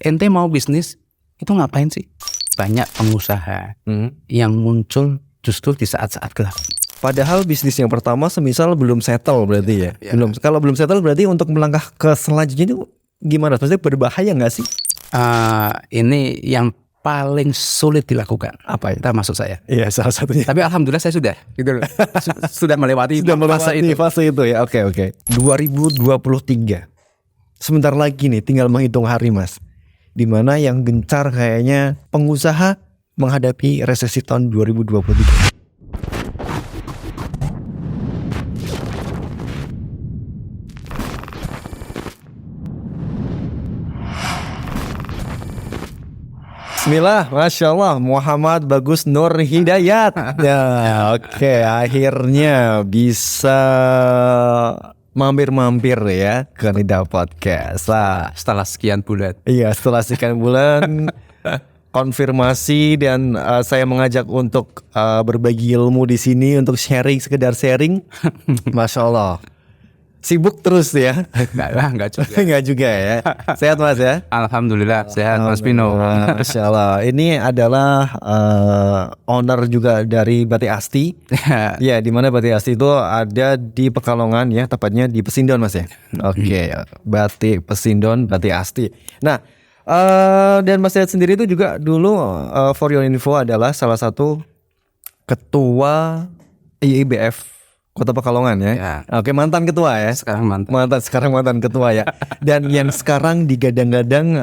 ente mau bisnis itu ngapain sih? Banyak pengusaha yang muncul justru di saat-saat gelap. Padahal bisnis yang pertama semisal belum settle berarti ya. Kalau belum settle berarti untuk melangkah ke selanjutnya itu gimana? Maksudnya berbahaya nggak sih? Ini yang paling sulit dilakukan. Apa itu? Maksud saya. Iya, salah satunya. Tapi alhamdulillah saya sudah gitu loh. Sudah melewati fase itu ya. Oke. 2023. Sebentar lagi nih tinggal menghitung hari, Mas. Dimana yang gencar kayaknya pengusaha menghadapi resesi tahun 2023. Bismillah, Masya Allah, Muhammad Bagus Nur Hidayat. Ya, oke, akhirnya bisa mampir-mampir ya ke Nida Podcast. Setelah sekian bulan. Iya, setelah sekian bulan konfirmasi dan saya mengajak untuk berbagi ilmu di sini untuk sekedar sharing. Masya Allah. Sibuk terus ya? Enggak juga. Enggak juga ya. Sehat Mas ya? Alhamdulillah sehat Mas Pino. Masya Allah. Ini adalah owner juga dari Batik Asti. Ya, di mana Batik Asti itu ada di Pekalongan ya, tepatnya di Pesindon Mas ya. Oke, Batik Pesindon, Batik Asti. Nah, dan Mas lihat sendiri itu juga dulu for your info adalah salah satu ketua IIBF Kota Pekalongan ya. Oke, mantan ketua ya. Sekarang mantan ketua ya. Dan yang sekarang digadang-gadang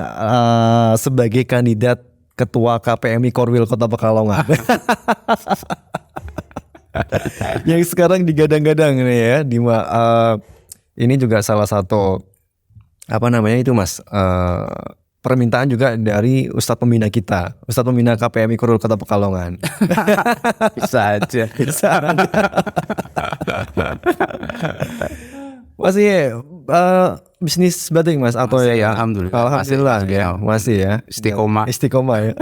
sebagai kandidat ketua KPMI Korwil Kota Pekalongan. Yang sekarang digadang-gadang nih ya. Ini juga salah satu Mas, permintaan juga dari Ustadz Pembina kita, Ustadz Pembina KPMI Korwil Kota Pekalongan. Bisa aja. Masih bisnis batik Mas atau masih, ya? Alhamdulillah ya, masih ya. Istiqomah ya.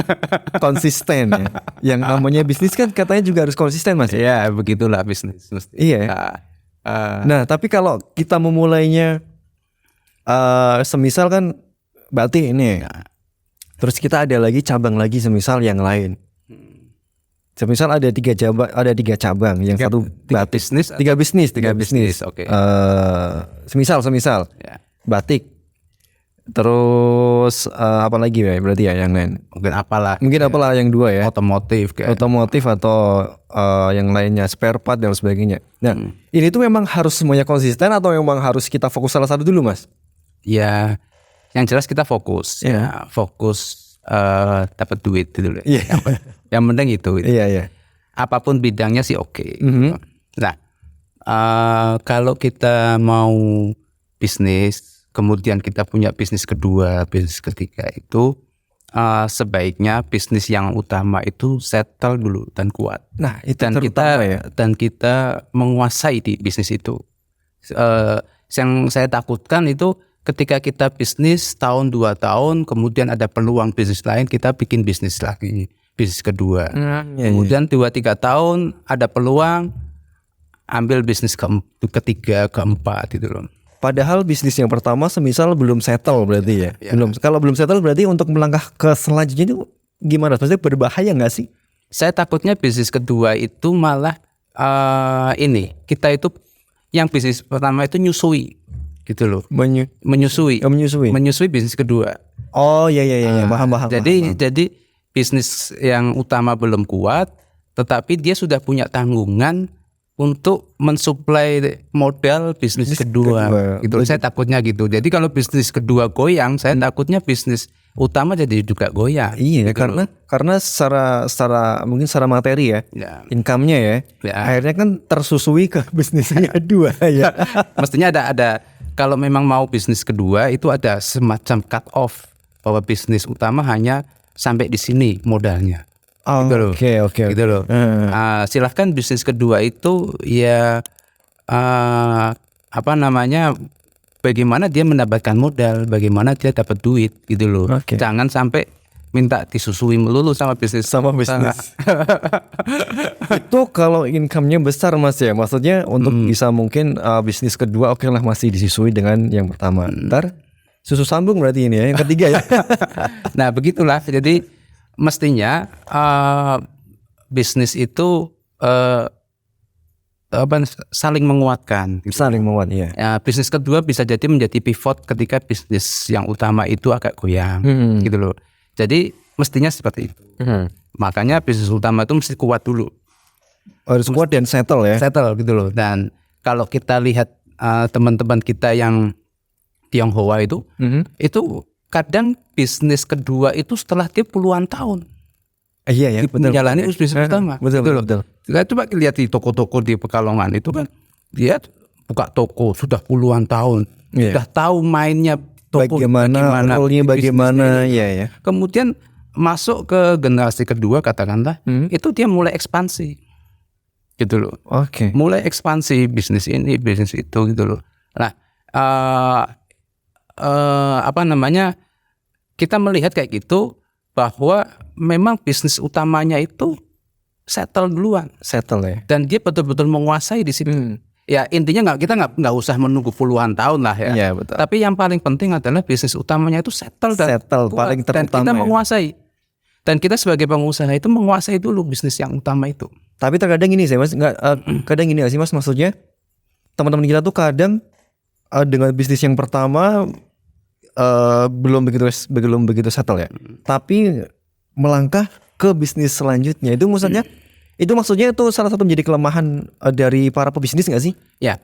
Konsisten ya. Yang namanya bisnis kan katanya juga harus konsisten Mas. Ya, begitulah bisnis mesti. Iya. Nah, tapi kalau kita memulainya semisal kan batik ini. Terus kita ada lagi cabang lagi semisal yang lain. Semisal ada tiga cabang, yang satu tiga bisnis. Oke. Semisal ya. Batik. Terus apa lagi ya berarti ya yang lain? Mungkin apalah yang dua ya. Otomotif atau yang lainnya, spare part dan sebagainya. Nah, ini tuh memang harus semuanya konsisten atau memang harus kita fokus salah satu dulu, Mas? Ya, yang jelas kita fokus. Ya, fokus dapat duit gitu loh. Yang penting itu. Iya. Apapun bidangnya sih oke. Nah, kalau kita mau bisnis, kemudian kita punya bisnis kedua, bisnis ketiga itu sebaiknya bisnis yang utama itu settle dulu dan kuat. Nah, itu dan kita menguasai di bisnis itu. Yang saya takutkan itu ketika kita bisnis tahun 2 tahun, kemudian ada peluang bisnis lain, kita bikin bisnis lagi, bisnis kedua. Kemudian 2-3 tahun ada peluang, ambil bisnis ketiga, keempat gitu loh. Padahal bisnis yang pertama semisal belum settle berarti ya. Kalau belum settle berarti untuk melangkah ke selanjutnya itu gimana? Maksudnya berbahaya nggak sih? Saya takutnya bisnis kedua itu malah kita itu yang bisnis pertama itu nyusui gitu loh. Menyusui bisnis kedua. Oh iya, paham. Jadi bisnis yang utama belum kuat, tetapi dia sudah punya tanggungan untuk mensuplai modal bisnis kedua. Gitu. Saya takutnya gitu. Jadi kalau bisnis kedua goyang, saya takutnya bisnis utama jadi juga goyang. Iya, gitu. karena secara mungkin secara materi ya. Income-nya ya. Akhirnya kan tersusui ke bisnis yang kedua ya. Mestinya ada kalau memang mau bisnis kedua itu ada semacam cut off bahwa bisnis utama hanya sampai di sini modalnya. Oke. Gitu loh. Silahkan bisnis kedua itu ya bagaimana dia mendapatkan modal, bagaimana dia dapat duit gitu loh. Jangan sampai minta disusui melulu sama bisnis. Itu kalau income-nya besar Mas ya, maksudnya untuk bisa mungkin bisnis kedua oke lah masih disusui dengan yang pertama. Ntar Susu sambung berarti ini ya, yang ketiga ya. Nah begitulah. Jadi mestinya bisnis itu saling menguatkan. Gitu. Saling menguat ya. Bisnis kedua bisa jadi menjadi pivot ketika bisnis yang utama itu agak goyang, gitu loh. Jadi mestinya seperti itu. Makanya bisnis utama itu mesti kuat dulu. Harus kuat dan settle ya. Settle gitu loh. Dan kalau kita lihat teman-teman kita yang Tionghoa itu kadang bisnis kedua itu setelah dia puluhan tahun. Iya ya, betul. Menjalani bisnis pertama. Betul. Kita coba lihat di toko-toko di Pekalongan itu kan dia buka toko sudah puluhan tahun. Sudah tahu mainnya toko bagaimana, role-nya bagaimana ya. Kemudian masuk ke generasi kedua katakanlah, itu dia mulai ekspansi. Gitu loh. Oke. Mulai ekspansi bisnis ini, bisnis itu gitu loh. Nah, kita melihat kayak gitu bahwa memang bisnis utamanya itu settle duluan. Settle ya. Dan dia betul-betul menguasai di situ. Ya intinya kita nggak usah menunggu puluhan tahun lah ya. Iya betul. Tapi yang paling penting adalah bisnis utamanya itu settle dan paling terutama. Dan kita menguasai. Dan kita sebagai pengusaha itu menguasai dulu bisnis yang utama itu. Tapi terkadang gini Mas, kadang gini nggak sih Mas, maksudnya teman-teman kita tuh kadang dengan bisnis yang pertama belum begitu settle ya. Tapi melangkah ke bisnis selanjutnya itu maksudnya itu salah satu menjadi kelemahan dari para pebisnis nggak sih? Ya,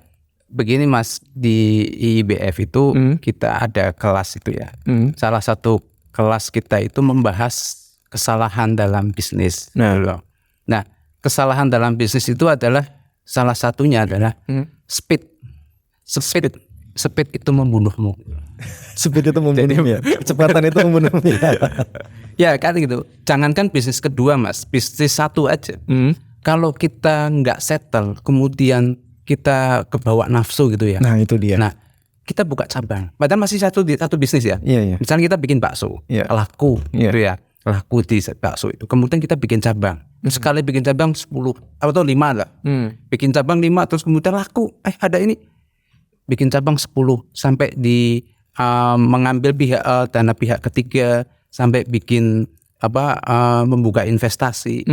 begini Mas, di IBF itu kita ada kelas itu ya. Salah satu kelas kita itu membahas kesalahan dalam bisnis. Nah, kesalahan dalam bisnis itu adalah salah satunya adalah speed. Speed itu membunuhmu. Speed itu membunuhmu ya. Kecepatan itu membunuhmu ya. Ya kan gitu. Jangankan bisnis kedua Mas, bisnis satu aja. Kalau kita nggak settle, kemudian kita kebawa nafsu gitu ya. Nah itu dia. Nah kita buka cabang. Padahal masih satu bisnis ya. Iya. Misalnya kita bikin bakso, laku gitu ya. Laku di bakso itu. Kemudian kita bikin cabang. Sekali bikin cabang 10 atau 5 lah. Bikin cabang 5 terus kemudian laku. Ada ini. Bikin cabang 10 sampai di mengambil dana pihak ketiga, sampai bikin membuka investasi.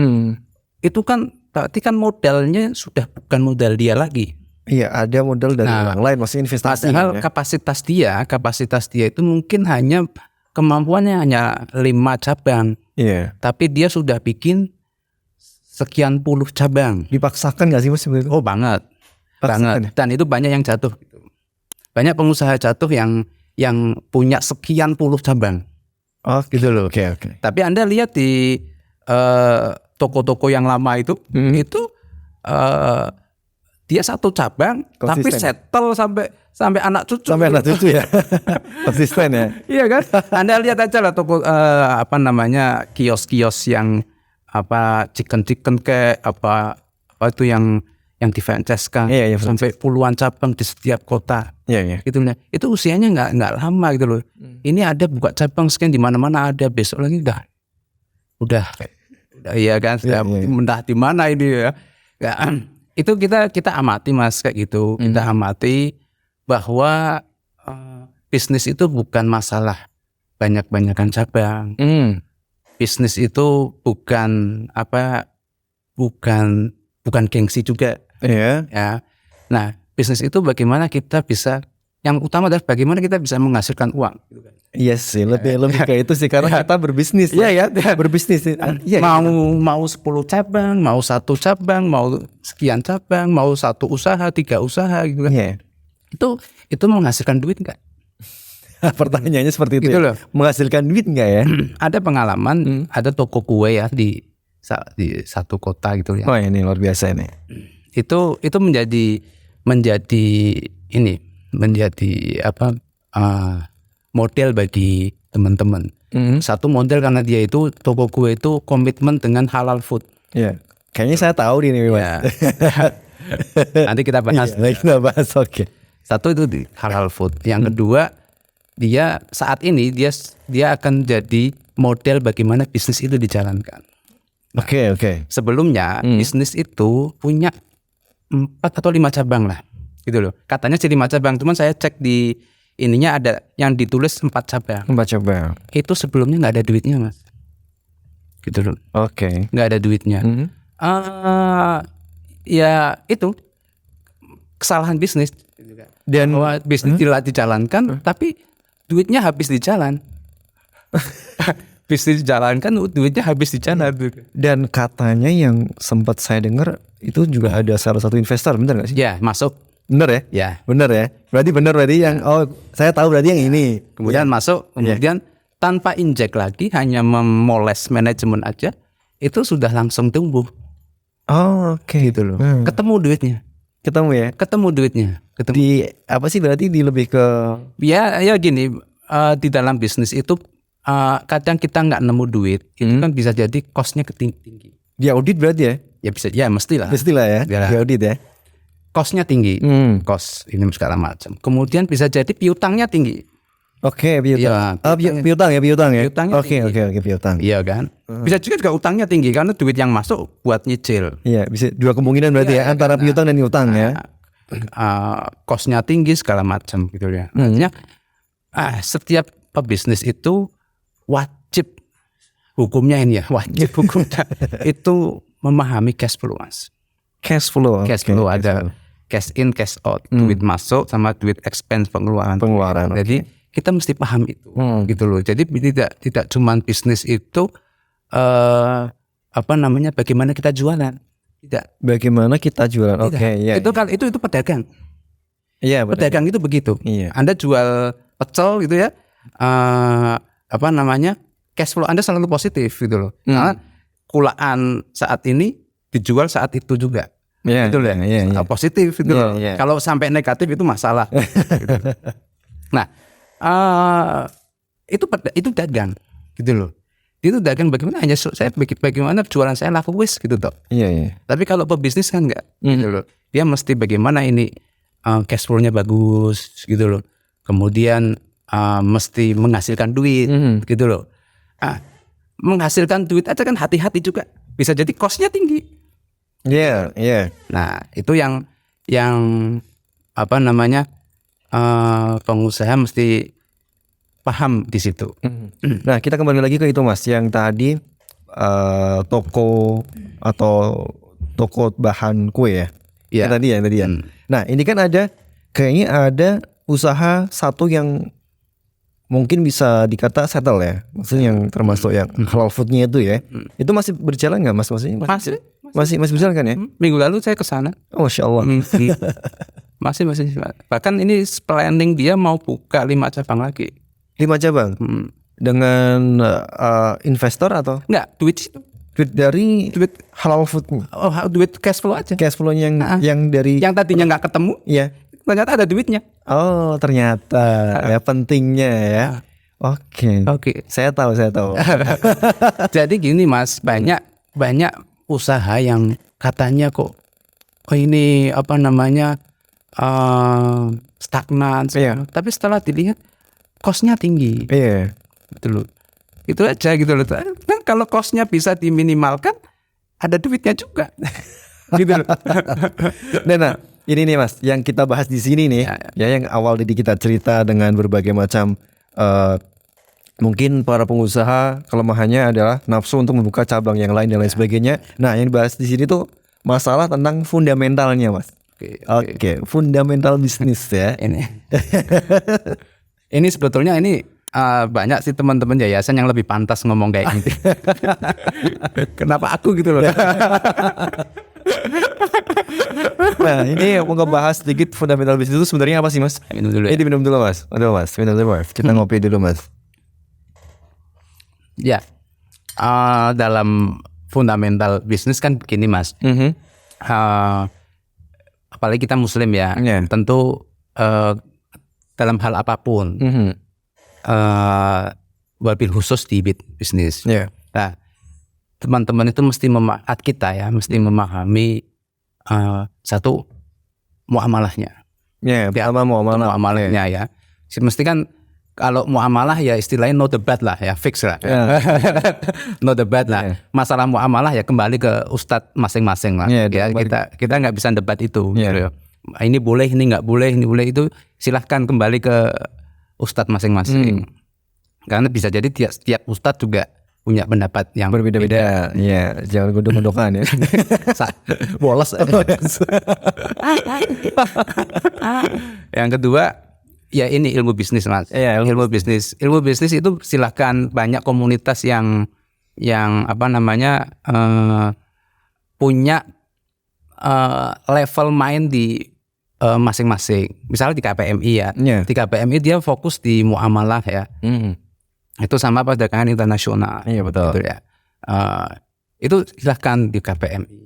Itu kan berarti kan modalnya sudah bukan modal dia lagi. Iya, ada modal dari orang lain, maksudnya investasi. Padahal kapasitas dia itu mungkin kemampuannya hanya 5 cabang. Iya. Tapi dia sudah bikin sekian puluh cabang. Dipaksakan nggak sih Mas? Oh banget. Dan itu banyak yang jatuh. Banyak pengusaha jatuh yang punya sekian puluh cabang. Oh gitu loh. Oke. Tapi Anda lihat di toko-toko yang lama itu dia satu cabang konsisten. Tapi settle sampai anak cucu. Sampai anak cucu ya. Konsisten ya. Iya kan? Anda lihat aja lah toko kios-kios yang chicken kayak apa itu yang di-franchise-kan sampai puluhan cabang di setiap kota. Iya. Gitu ya. Itu usianya enggak lama gitu loh. Ini ada buka cabang sekian di mana-mana, ada besok lagi udah iya kan, entah di mana ini ya. Itu kita amati Mas kayak gitu. Kita amati bahwa bisnis itu bukan masalah banyak-banyakan cabang. Bisnis itu bukan gengsi juga. Iya. Ya. Nah, bisnis itu bagaimana kita bisa, yang utama adalah bagaimana kita bisa menghasilkan uang. Iya sih, lebih kayak itu sih karena kita berbisnis. Iya berbisnis. Mau 10 cabang, mau 1 cabang, mau sekian cabang, mau 1 usaha, 3 usaha gitu kan. Iya. Itu menghasilkan duit enggak? Pertanyaannya seperti itu. Gitu ya? Menghasilkan duit enggak ya? Ada pengalaman, ada toko kue ya di satu kota gitu ya. Oh ini luar biasa ini. Itu menjadi model bagi teman-teman. Satu model karena dia itu toko kue itu komitmen dengan halal food. Iya. Kayaknya saya tahu nih Mas. Ya. Nanti kita bahas. Oke. Satu itu di halal food. Yang kedua, dia saat ini dia akan jadi model bagaimana bisnis itu dijalankan. Oke. Sebelumnya bisnis itu punya 4 atau 5 cabang lah, gitu loh. Katanya jadi 5 cabang, cuman saya cek di ininya ada yang ditulis 4 cabang. Coba. Itu sebelumnya nggak ada duitnya, Mas. Gitu loh. Oke. Nggak ada duitnya. Ya itu kesalahan bisnis. Dan Bahwa bisnis tidak dijalankan, tapi duitnya habis di jalan. Bisnis dijalankan, duitnya habis di jalan. dan katanya yang sempat saya dengar itu juga ada salah satu investor, bener nggak sih? Ya, masuk. Bener ya? Ya. Bener ya? Berarti yang saya tahu berarti yang ini. Kemudian masuk, kemudian tanpa injek lagi, hanya memoles manajemen aja, itu sudah langsung tumbuh. Oh, oke. Gitu loh. Ketemu duitnya. Ketemu ya? Ketemu duitnya. Ketemu. Di apa sih berarti di lebih ke Ya gini, di dalam bisnis itu kadang kita nggak nemu duit, itu kan bisa jadi cost-nya tinggi. di audit berarti ya? Ya bisa, ya mestilah. Pastilah ya. Ya. Di audit ya. Cost-nya tinggi, cost ini segala macam. Kemudian bisa jadi piutangnya tinggi. Oke, piutang. Iya, Piutang ya. Piutangnya Oke, piutang. Iya kan? Bisa juga utangnya tinggi karena duit yang masuk buat nyicil. Iya, bisa dua kemungkinan berarti ya antara piutang dan utang ya. Cost-nya tinggi segala macam gitu ya. Artinya setiap pebisnis itu wajib hukumnya ini ya, wajib hukumnya itu memahami cash flow, Mas. Cash flow. Cash flow ada cash in, cash out, duit masuk sama duit expense pengeluaran. Jadi kita mesti paham itu, gitu loh. Jadi tidak cuma bisnis itu bagaimana kita jualan, tidak. Bagaimana kita jualan? Oke, ya. Itu pedagang. Iya, pedagang itu begitu. Iya. Anda jual pecel gitu ya, cash flow Anda selalu positif gitu loh. Karena kulaan saat ini dijual saat itu juga. Iya, gitu ya. Iya. Positif gitu loh. Iya. Kalau sampai negatif itu masalah. Gitu. Nah, itu dagang gitu loh. Itu dagang bagaimana bagaimana jualan saya laku wis gitu toh. Iya. Tapi kalau pebisnis kan enggak gitu loh. Dia mesti bagaimana ini cash flow-nya bagus gitu loh. Kemudian mesti menghasilkan duit gitu loh. Menghasilkan duit aja kan hati-hati juga. Bisa jadi cost-nya tinggi. Iya. Nah, itu yang pengusaha mesti paham di situ. Nah, kita kembali lagi ke itu Mas, yang tadi toko atau toko bahan kue ya. Iya. Yang tadi ya. Nah, ini kan kayaknya ada usaha satu yang mungkin bisa dikata settle ya. Maksudnya yang termasuk yang halal foodnya itu ya. Itu masih berjalan nggak Mas? Masih berjalan kan ya? Minggu lalu saya ke sana. Oh, Masya Allah. Masih. Bahkan ini planning dia mau buka 5 cabang lagi. 5 cabang? Dengan investor atau? Enggak, duit Duit halal foodnya. Oh, duit cash flow aja. Cash flow yang dari yang tadinya nggak ketemu. Iya. Ternyata ada duitnya. Oh, ternyata ya pentingnya ya. Oke. Saya tahu. Jadi gini Mas, banyak usaha yang katanya kok ini stagnan. Iya. Tapi setelah dilihat cost-nya tinggi. Iya. Betul. Itu aja gitu loh. Kan kalau cost-nya bisa diminimalkan, ada duitnya juga. Gitu loh. Nah, ini nih Mas, yang kita bahas di sini nih, ya yang awal tadi kita cerita dengan berbagai macam mungkin para pengusaha kelemahannya adalah nafsu untuk membuka cabang yang lain dan lain sebagainya. Nah, yang dibahas di sini tuh masalah tentang fundamentalnya, Mas. Oke, fundamental bisnis ya. Ini sebetulnya banyak sih teman-teman yayasan yang lebih pantas ngomong kayak gitu. Kenapa aku gitu loh? Nah, ini mau ngebahas sedikit fundamental bisnis itu sebenarnya apa sih Mas? Minum dulu ya. Ini minum dulu Mas. Minum dulu Mas. Kita ngopi dulu Mas. Ya, dalam fundamental bisnis kan begini Mas. Apalagi kita Muslim ya, tentu dalam hal apapun, wabil khusus di bisnis. Nah, teman-teman itu mesti mesti memahami satu muamalahnya. Muamalahnya ya. Mesti kan kalau muamalah ya istilahnya no debat lah ya, fix lah. No debat lah. Masalah muamalah ya kembali ke ustadz masing-masing lah. Kita nggak bisa debat itu. Ini boleh, ini nggak boleh, ini boleh, itu silahkan kembali ke ustadz masing-masing. Karena bisa jadi setiap ustadz juga punya pendapat yang berbeda-beda. Iya, jangan godok-godokan ya. bolos. Yang kedua, ya ini ilmu bisnis Mas. Iya, ilmu bisnis. Ilmu bisnis itu silahkan, banyak komunitas yang apa namanya punya level main di masing-masing. Misalnya di KPMI ya. Yeah. Di KPMI dia fokus di muamalah ya. Itu sama perdagangan internasional. Iya betul. Gitu ya. Itu silahkan di KPMI.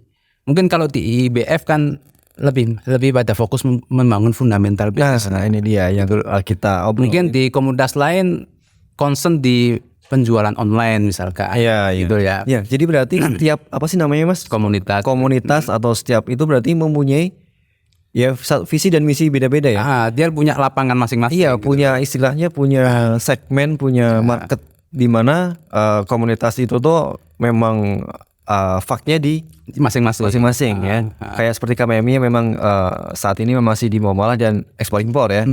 Mungkin kalau di IBF kan lebih pada fokus membangun fundamental bisnis. Nah, ini dia yang kita obrol. Mungkin di komunitas lain concern di penjualan online misalkan. Iya, gitu ya. Ya, jadi berarti setiap apa sih namanya Mas? Komunitas atau setiap itu berarti mempunyai ya visi dan misi beda-beda ya. Dia punya lapangan masing-masing. Iya, gitu. punya istilahnya punya segmen, punya market di mana komunitas itu tuh memang faktnya di masing-masing ya. Kayak seperti KPMI memang saat ini masih di muamalah dan ekspor impor ya.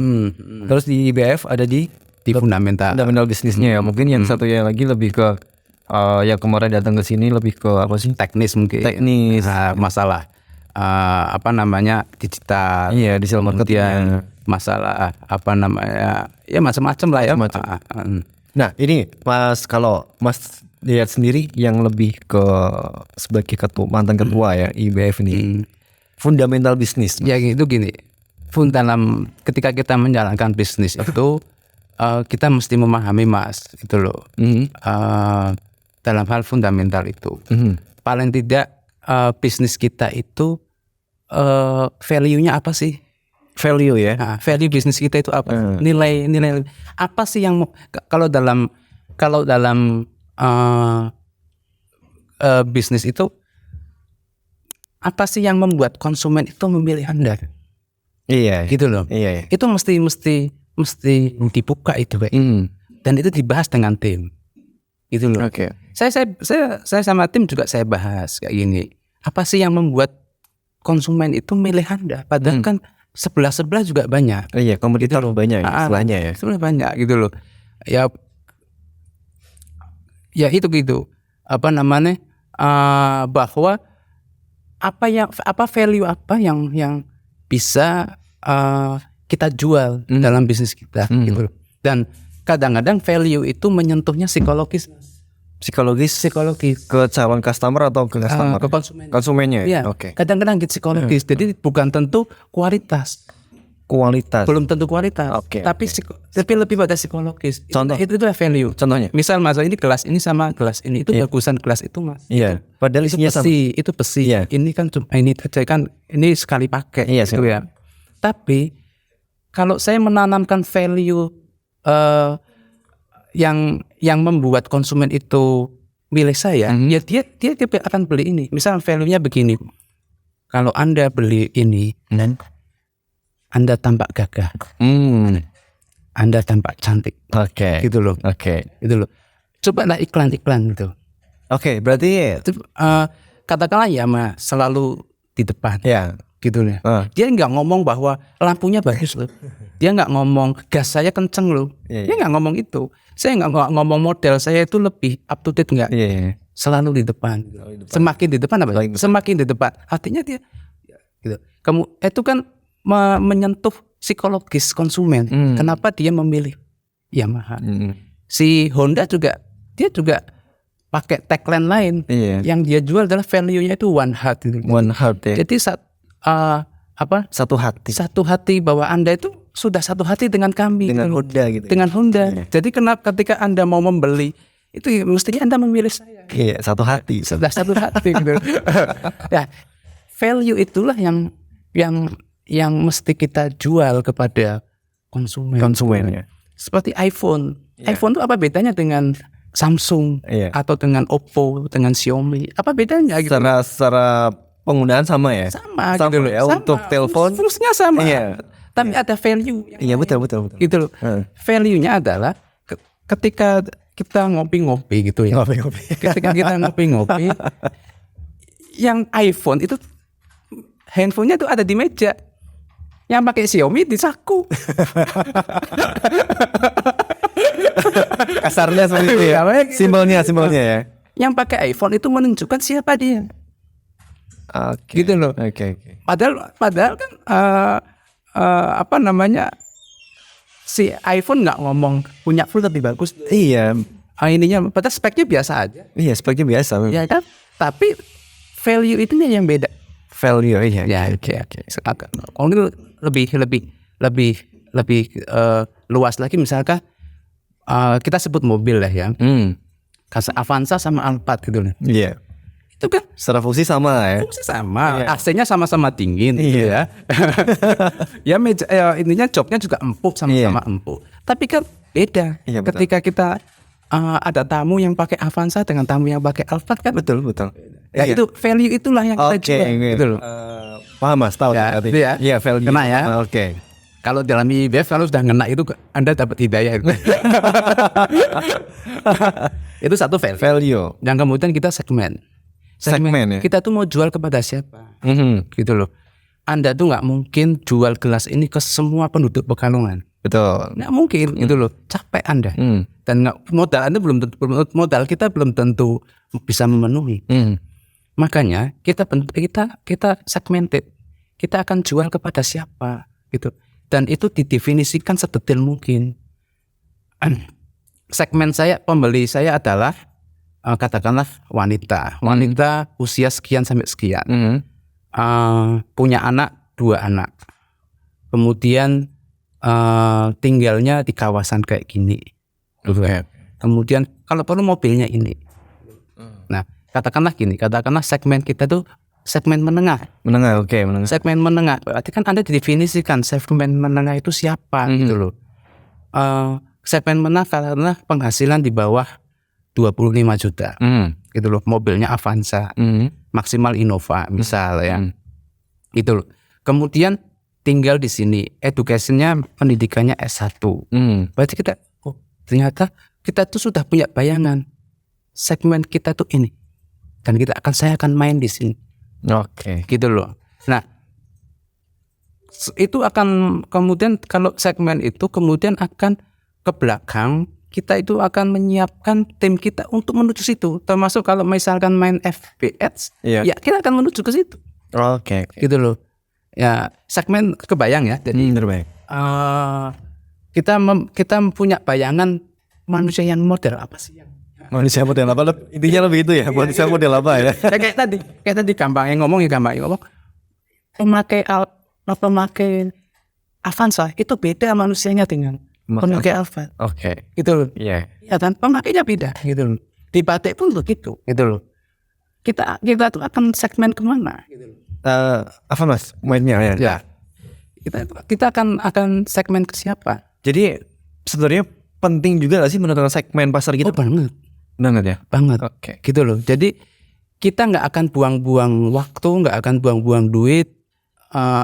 Terus di IBF ada di fundamental bisnisnya ya. Mungkin yang satunya lagi lebih ke yang kemarin datang ke sini lebih ke apa sih? Teknis mungkin. Masalah apa namanya digital. Iya, digital marketing. Masalah apa namanya ya macam-macam lah ya. Nah ini Mas, kalau Mas lihat sendiri yang lebih ke sebagai mantan ketua ya IBF ini, fundamental bisnis. Ya itu gini, ketika kita menjalankan bisnis itu kita mesti memahami Mas itu loh. Dalam hal fundamental itu, paling tidak bisnis kita itu value-nya apa sih? Value ya. Value bisnis kita itu apa? Nilai apa sih yang kalau dalam bisnis itu apa sih yang membuat konsumen itu memilih Anda? Iya. Gitu loh. Iya. Itu mesti dibuka itu, Pak. Dan itu dibahas dengan tim. Gitu loh. Oke. Saya sama tim juga saya bahas kayak gini. Apa sih yang membuat konsumen itu milih Anda? Padahal kan sebelah juga banyak. Iya, kompetitor gitu banyak ya, istilahnya ya. Sebenarnya banyak gitu loh. Ya itu gitu. Apa namanya? Bahwa apa value apa yang bisa kita jual dalam bisnis kita gitu loh. Dan kadang-kadang value itu menyentuhnya psikologis ke calon customer atau ke customer? Ke konsumennya. Ya. Oke. Kadang-kadang gitu psikologis. Jadi bukan tentu kualitas. Belum tentu kualitas. Oke. Tapi lebih pada psikologis. Contoh. Itu value. Contohnya. Misal Mas, ini gelas ini sama gelas ini itu bagusan gelas itu Mas. Iya. Padahal isinya itu besi. Iya. Ini kan ini sekali pakai. Iya, gitu ya. Tapi kalau saya menanamkan value yang membuat konsumen itu milih saya, ya dia akan beli ini. Misal value-nya begini. Kalau Anda beli ini, Anda tampak gagah. Anda tampak cantik. Oke. Gitu loh. Gitu loh. Cobalah iklan gitu. Oke, berarti katakanlah ya Mas, selalu di depan. Ya. Gitu ya. Dia nggak ngomong bahwa lampunya bagus loh. Dia nggak ngomong gas saya kenceng loh. Dia nggak ngomong itu. Saya nggak ngomong model saya itu lebih up to date nggak. Selalu di depan. Semakin di depan apa? Semakin di depan. Artinya dia gitu. Itu kan menyentuh psikologis konsumen. Kenapa dia memilih Yamaha? Si Honda juga pakai tagline lain. Yang dia jual adalah value-nya itu one heart. One heart ya. Jadi satu hati bahwa Anda itu sudah satu hati dengan kami, dengan Honda gitu. Dengan Honda. Jadi ketika Anda mau membeli itu mestinya Anda memilih saya. Iya, satu hati. Sudah satu hati gitu. Ya, value itulah yang mesti kita jual kepada konsumen. Ya. Seperti iPhone. iPhone itu apa bedanya dengan Samsung atau dengan Oppo, dengan Xiaomi? Apa bedanya gitu? Secara penggunaan sama ya? Sama gitu loh ya. Untuk telepon fungsinya sama. Iya. Tapi ada value. Iya, betul. Gitu loh. Value-nya adalah ketika kita ngopi-ngopi gitu ya. Ketika kita ngopi-ngopi, yang iPhone itu handphonenya tuh ada di meja. Yang pakai Xiaomi disaku. Kasarnya seperti itu ya. Simbolnya ya. Yang pakai iPhone itu menunjukkan siapa dia. Oke. Gitu loh. Oke. Padahal kan si iPhone nggak ngomong punya full lebih bagus. Iya. Ininya padahal speknya biasa aja. Iya, speknya biasa. Ya kan? Tapi value itu yang beda. Value iya. Ya, oke. Kalau itu lebih luas lagi, misalkan kita sebut mobil lah ya. Avanza sama Alphard gitu loh. Iya. Itu kan secara fungsi sama ya. Fungsi sama, AC-nya sama-sama dingin gitu ya. Ya intinya jobnya juga empuk, sama-sama empuk. Tapi kan beda. Ketika kita ada tamu yang pakai Avanza dengan tamu yang pakai Alphard kan. Betul. Ya itu value itulah yang kita jual gitu loh. Paham Mas, tahu ya. Iya, value. Kena ya. Oke. Kalau dalam IBF kalau sudah ngena itu Anda dapat hidayah itu. Itu satu value. Yang kemudian kita segmen ya. Kita tuh mau jual kepada siapa? Gitu loh. Anda tuh nggak mungkin jual gelas ini ke semua penduduk Pekalongan. Betul. Nggak mungkin gitu loh. Capek Anda. Dan modal Anda modal kita belum tentu bisa memenuhi. Makanya kita segmented. Kita akan jual kepada siapa gitu. Dan itu didefinisikan sedetail mungkin. Segmen pembeli saya adalah katakanlah wanita usia sekian sampai sekian, punya 2 anak, kemudian tinggalnya di kawasan kayak gini, kemudian kalau perlu mobilnya ini. Nah, katakanlah segmen kita tuh segmen menengah. Menengah. Segmen menengah. Berarti kan Anda didefinisikan segmen menengah itu siapa gitu loh. Segmen menengah karena penghasilan di bawah 25 juta. Gitu loh. Mobilnya Avanza. Maksimal Innova misal ya. Gitu loh. Kemudian tinggal di sini. Education-nya, pendidikannya S1. Berarti kita ternyata kita tuh sudah punya bayangan. Segmen kita tuh ini. Dan saya akan main di sini. Oke. Gitu loh. Nah, itu akan kemudian kalau segmen itu kemudian akan ke belakang, kita itu akan menyiapkan tim kita untuk menuju situ. Termasuk kalau misalkan main FBS, ya kita akan menuju ke situ. Oke. Gitu loh. Ya, segmen kebayang ya. Jadi terbaik. Kita punya bayangan manusia yang model apa sih yang manusia model apa? Intinya lebih itu ya. Manusia model apa ya? Kayak tadi gampang ngomong. Pemakai Avanza itu beda manusianya dengan pemakai Alphard. Oke. Gitu loh. Iya. Ya kan pemakainya beda gitu loh. Di batik pun begitu gitu loh. Kita tuh akan segmen kemana gitu loh. Apa Mas mainnya ya? Ya. Kita akan segmen ke siapa? Jadi sebenarnya penting juga gak sih menentukan segmen pasar kita? Oh banget ya. Banget. Oke. Gitu loh. Jadi kita nggak akan buang-buang waktu, nggak akan buang-buang duit.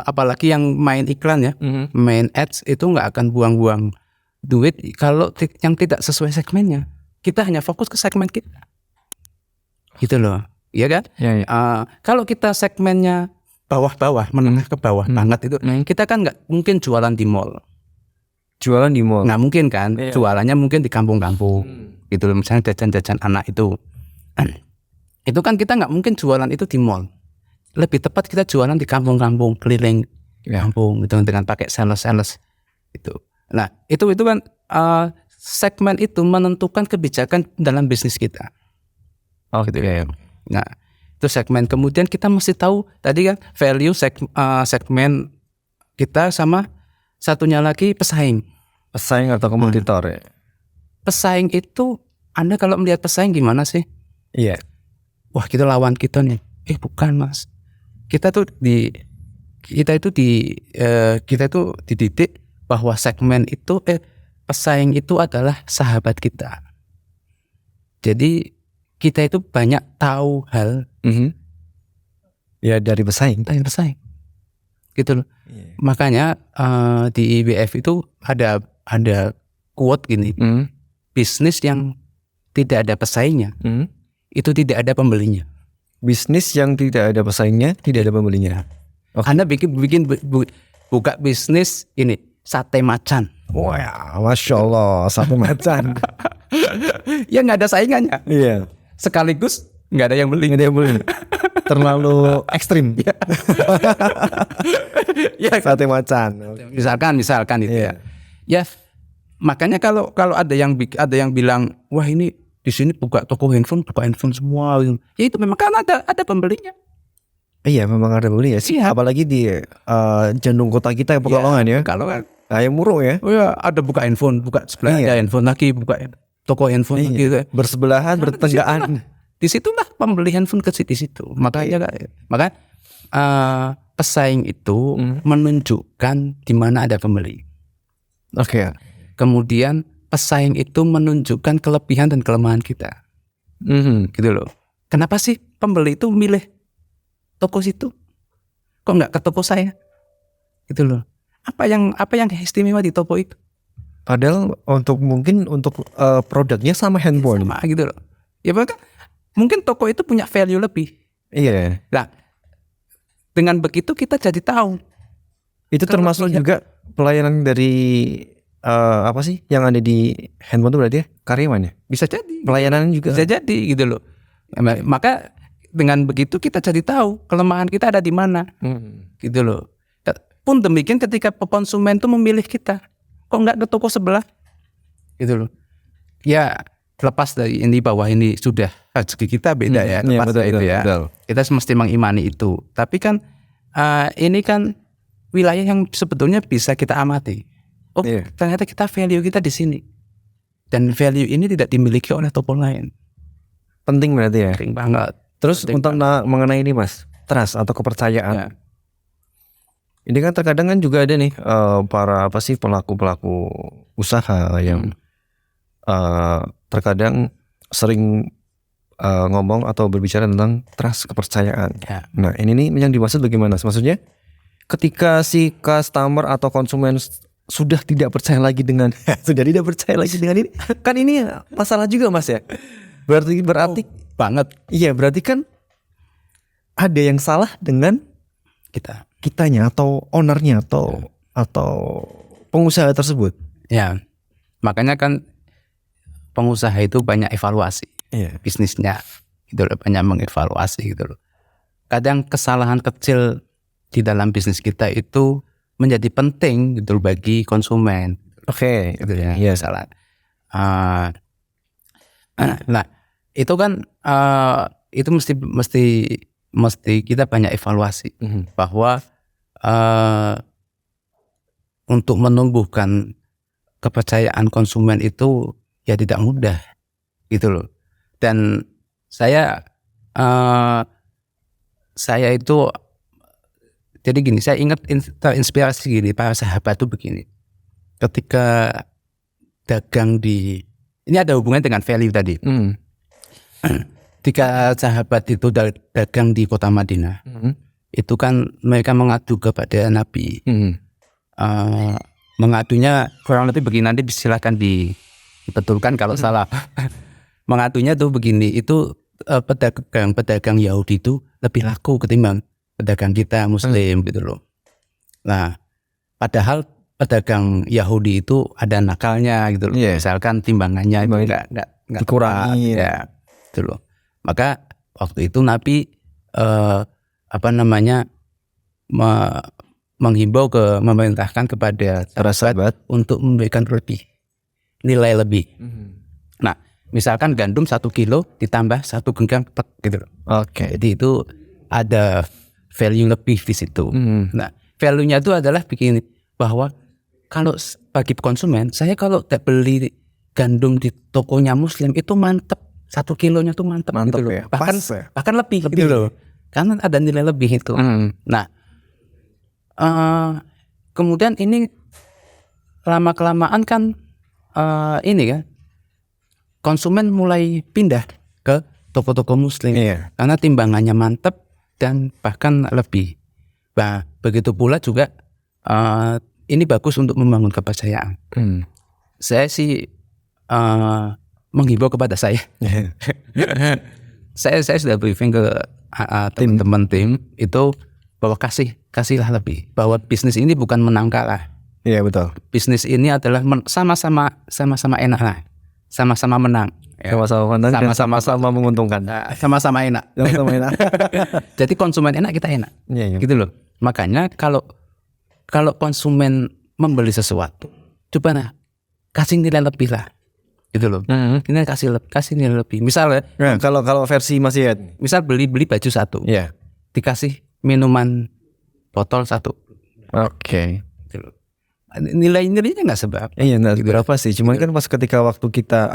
Apalagi yang main iklan ya, main ads itu nggak akan buang-buang duit kalau yang tidak sesuai segmennya. Kita hanya fokus ke segmen kita. Gitu loh. Iya kan? Ya. Kalau kita segmennya bawah-bawah, menengah ke bawah banget itu, kita kan nggak mungkin jualan di mall. Jualan di mall? Nggak mungkin kan? Yeah. Jualannya mungkin di kampung-kampung. Gitu loh, misalnya jajan-jajan anak itu. Itu kan kita nggak mungkin jualan itu di mall. Lebih tepat kita jualan di kampung-kampung, keliling kampung gitu dengan pakai sales itu. Nah, itu kan segmen itu menentukan kebijakan dalam bisnis kita. Oh gitu ya. Nah, itu segmen. Kemudian kita mesti tahu tadi kan value segmen kita sama satunya lagi pesaing. Pesaing atau kompetitor ya. Pesaing itu Anda kalau melihat pesaing gimana sih? Iya. Wah, kita lawan kita nih. Bukan, Mas. Kita itu dididik bahwa segmen itu pesaing itu adalah sahabat kita. Jadi kita itu banyak tahu hal ya dari pesaing. Gitu loh. Yeah. Makanya di IBF itu ada quote gini. Bisnis yang tidak ada pesaingnya itu tidak ada pembelinya. Bisnis yang tidak ada pesaingnya tidak ada pembelinya. Okay. Anda bikin buka bisnis ini sate macan. Wah, masya Allah, satu macan. Ya nggak ada saingannya. Iya. Sekaligus nggak ada yang beli. Nggak ada yang beli. Terlalu ekstrim. Ya, Sate macan. misalkan itu Iya. ya. Ya, makanya kalau ada yang bilang, wah ini di sini buka handphone semua. Ya itu memang kan ada pembelinya. Iya, memang ada beli ya sih. Iya. Apalagi di jantung kota kita yang Pekalongan ya. Kalau kan, Ayam murung ya. oh ya ada buka handphone, buka sebelah Iya. ada handphone lagi, buka toko handphone lagi. Gitu. Bersebelahan, bertetanggaan. Disitulah pembeli handphone ke situ. Makanya pesaing itu menunjukkan di mana ada pembeli. Oke. Kemudian pesaing itu menunjukkan kelebihan dan kelemahan kita. Gitu loh. Kenapa sih pembeli itu milih toko situ? Kok nggak ke toko saya? Gitu loh. Apa yang istimewa di toko itu? Padahal mungkin untuk produknya sama handphone. Sama gitu loh. Ya bahkan mungkin toko itu punya value lebih. Iya. Nah, dengan begitu kita jadi tahu. Itu termasuk juga pelayanan dari apa sih yang ada di handphone itu berarti ya karyawan ya? Bisa jadi. Pelayanan juga. Bisa jadi gitu loh. Maka dengan begitu kita jadi tahu kelemahan kita ada di mana. Gitu loh. Pun demikian ketika konsumen itu memilih kita, kok nggak ke toko sebelah? Gitu loh. Ya lepas dari ini bahwa ini sudah rezeki kita beda ya. Lepas dari itu ya. Betul. Kita mesti mengimani itu. Tapi kan ini kan wilayah yang sebetulnya bisa kita amati. Oh, ternyata value kita di sini. Dan value ini tidak dimiliki oleh toko lain. Penting berarti ya. Penting banget. Terus untuk mengenai ini Mas, trust atau kepercayaan. Ya. Ini kan terkadang kan juga ada nih para pelaku usaha yang terkadang sering ngomong atau berbicara tentang trust, kepercayaan. Ya. Nah, ini nih yang dimaksud bagaimana? Maksudnya ketika si customer atau konsumen sudah tidak percaya lagi dengan ini, kan ini masalah juga Mas ya. Berarti Banget iya, berarti kan ada yang salah dengan kitanya atau ownernya atau pengusaha tersebut. Ya, makanya kan pengusaha itu banyak evaluasi bisnisnya, gitu loh, banyak mengevaluasi gitu loh. Kadang kesalahan kecil di dalam bisnis kita itu menjadi penting gitu loh bagi konsumen. Oke, Gitu ya. Iya. Salah. Nah, itu kan itu mesti kita banyak evaluasi bahwa untuk menumbuhkan kepercayaan konsumen itu ya tidak mudah gitu loh. Dan saya itu jadi gini, saya ingat terinspirasi gini, para sahabat itu begini, ketika dagang ini ada hubungan dengan value tadi. Ketika sahabat itu dagang di kota Madinah, itu kan mereka mengadu kepada Nabi. Mengadunya kurang lebih begini, nanti silakan dibetulkan kalau salah. Mengadunya tuh begini, itu pedagang Yahudi itu lebih laku ketimbang pedagang kita Muslim gitu loh. Nah, padahal pedagang Yahudi itu ada nakalnya gitu loh. Misalkan timbangannya itu nggak dikurangi ya, gitu loh. Maka waktu itu Nabi menghimbau memerintahkan kepada para sahabat untuk memberikan nilai lebih. Nah, misalkan gandum 1 kilo ditambah 1 genggam gitu loh. Oke. Jadi itu ada value lebih di situ. Nah, value-nya itu adalah begini, bahwa kalau bagi konsumen, saya kalau beli gandum di tokonya Muslim itu mantep. 1 kilonya tuh mantep gitu loh. Ya. Bahkan lebih gitu loh. Karena ada nilai lebih itu. Nah, kemudian ini lama-kelamaan kan ini kan konsumen mulai pindah ke toko-toko Muslim. Karena timbangannya mantep dan bahkan lebih. Nah, begitu pula juga ini bagus untuk membangun kepercayaan. Saya sih menghimbau kepada saya. saya sudah briefing ke teman-teman tim itu bahwa kasih kasihlah lebih. Bahwa bisnis ini bukan menang kalah. Iya betul. Bisnis ini adalah sama-sama enak lah, sama-sama menang. Ya. Sama-sama menang dan sama-sama menguntungkan. Sama-sama enak. Sama-sama enak. Jadi konsumen enak, kita enak. Iya. Gitu loh. Makanya kalau konsumen membeli sesuatu, coba kasih nilai lebih lah. Gitu loh. Ini kasih nilai lebih. Misalnya, kalau versi Mas Yayat, misal beli baju satu, dikasih minuman botol satu. Oke. Gitu loh. Nilainya nggak seberapa. Iya nggak berapa sih. Cuman kan pas ketika waktu kita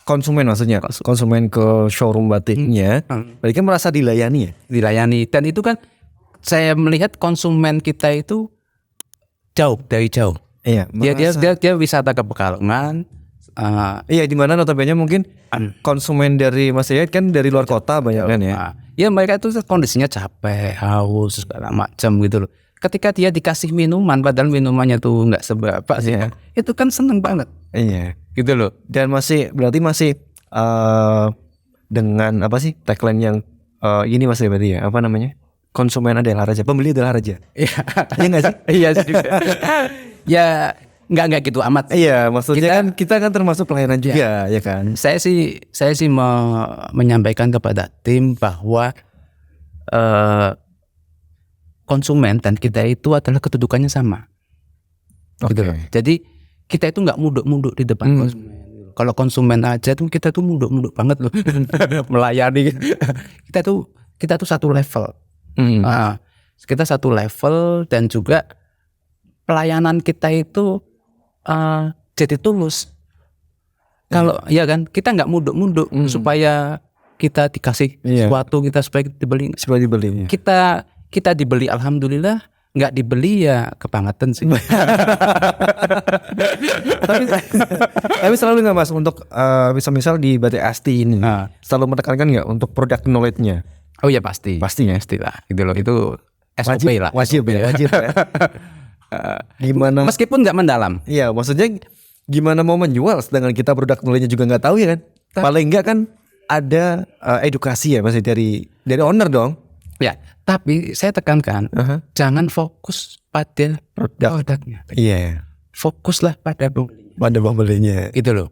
konsumen maksudnya konsumen ke showroom batiknya, berarti kan merasa dilayani ya. Dilayani, dan itu kan saya melihat konsumen kita itu jauh. Iya. Dia wisata ke Pekalongan. Iya, di mana notabene mungkin konsumen dari Mas Yayat kan dari luar kota banyak kan ya. Ya mereka itu kondisinya capek, haus segala macam gitu loh. Ketika dia dikasih minuman, padahal minumannya tuh nggak seberapa sih, itu kan seneng banget. Iya, gitu loh. Dan berarti masih dengan apa sih tagline yang ini Mas berarti ya, apa namanya? Konsumen adalah raja, pembeli adalah raja. Iya, iya nggak sih? Iya sih juga. Ya nggak gitu amat. Iya, maksudnya kita kan termasuk pelayanan juga, ya kan? Saya sih menyampaikan kepada tim bahwa konsumen dan kita itu adalah kedudukannya sama. Gitu loh. Jadi kita itu nggak munduk-munduk di depan konsumen. Kalau konsumen aja tuh kita tuh munduk-munduk banget loh melayani. Kita tuh satu level. Kita satu level, dan juga pelayanan kita itu jadi tulus. Kalau ya kan kita nggak munduk-munduk supaya kita dikasih sesuatu, supaya dibeli. Kita dibeli, alhamdulillah. Nggak dibeli ya kebangetan sih. tapi selalu nggak Mas untuk misal di Batik Asti ini selalu menekankan nggak untuk product knowledge-nya? Oh ya pasti. Pastinya. Pastilah gitu loh, itu SOP lah. Wajib ya. Gimana? Meskipun nggak mendalam. Iya, maksudnya gimana mau menjual sedangkan kita produk knowledge-nya juga nggak tahu ya kan? Paling nggak kan ada edukasi ya masih dari owner dong. Ya, tapi saya tekankan jangan fokus pada produknya. Iya. Fokuslah pada pembelinya. Gitu loh.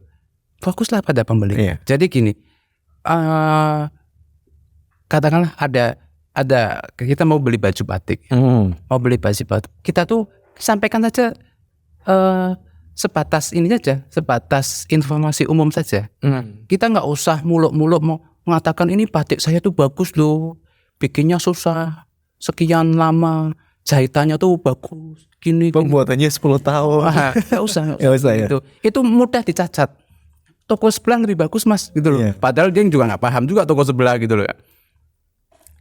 Fokuslah pada pembeli. Iya. Jadi gini, katakanlah ada kita mau beli baju batik, kita tuh sampaikan saja sebatas ini saja, sebatas informasi umum saja. Kita nggak usah muluk-muluk mau mengatakan ini batik saya tuh bagus loh, bikinnya susah, sekian lama, jahitannya tuh bagus, gini. Pembuatannya 10 tahun. Nggak usah. Ya. Itu mudah dicacat. Toko sebelah lebih bagus Mas, gitu loh. Padahal dia juga nggak paham juga toko sebelah gitu loh.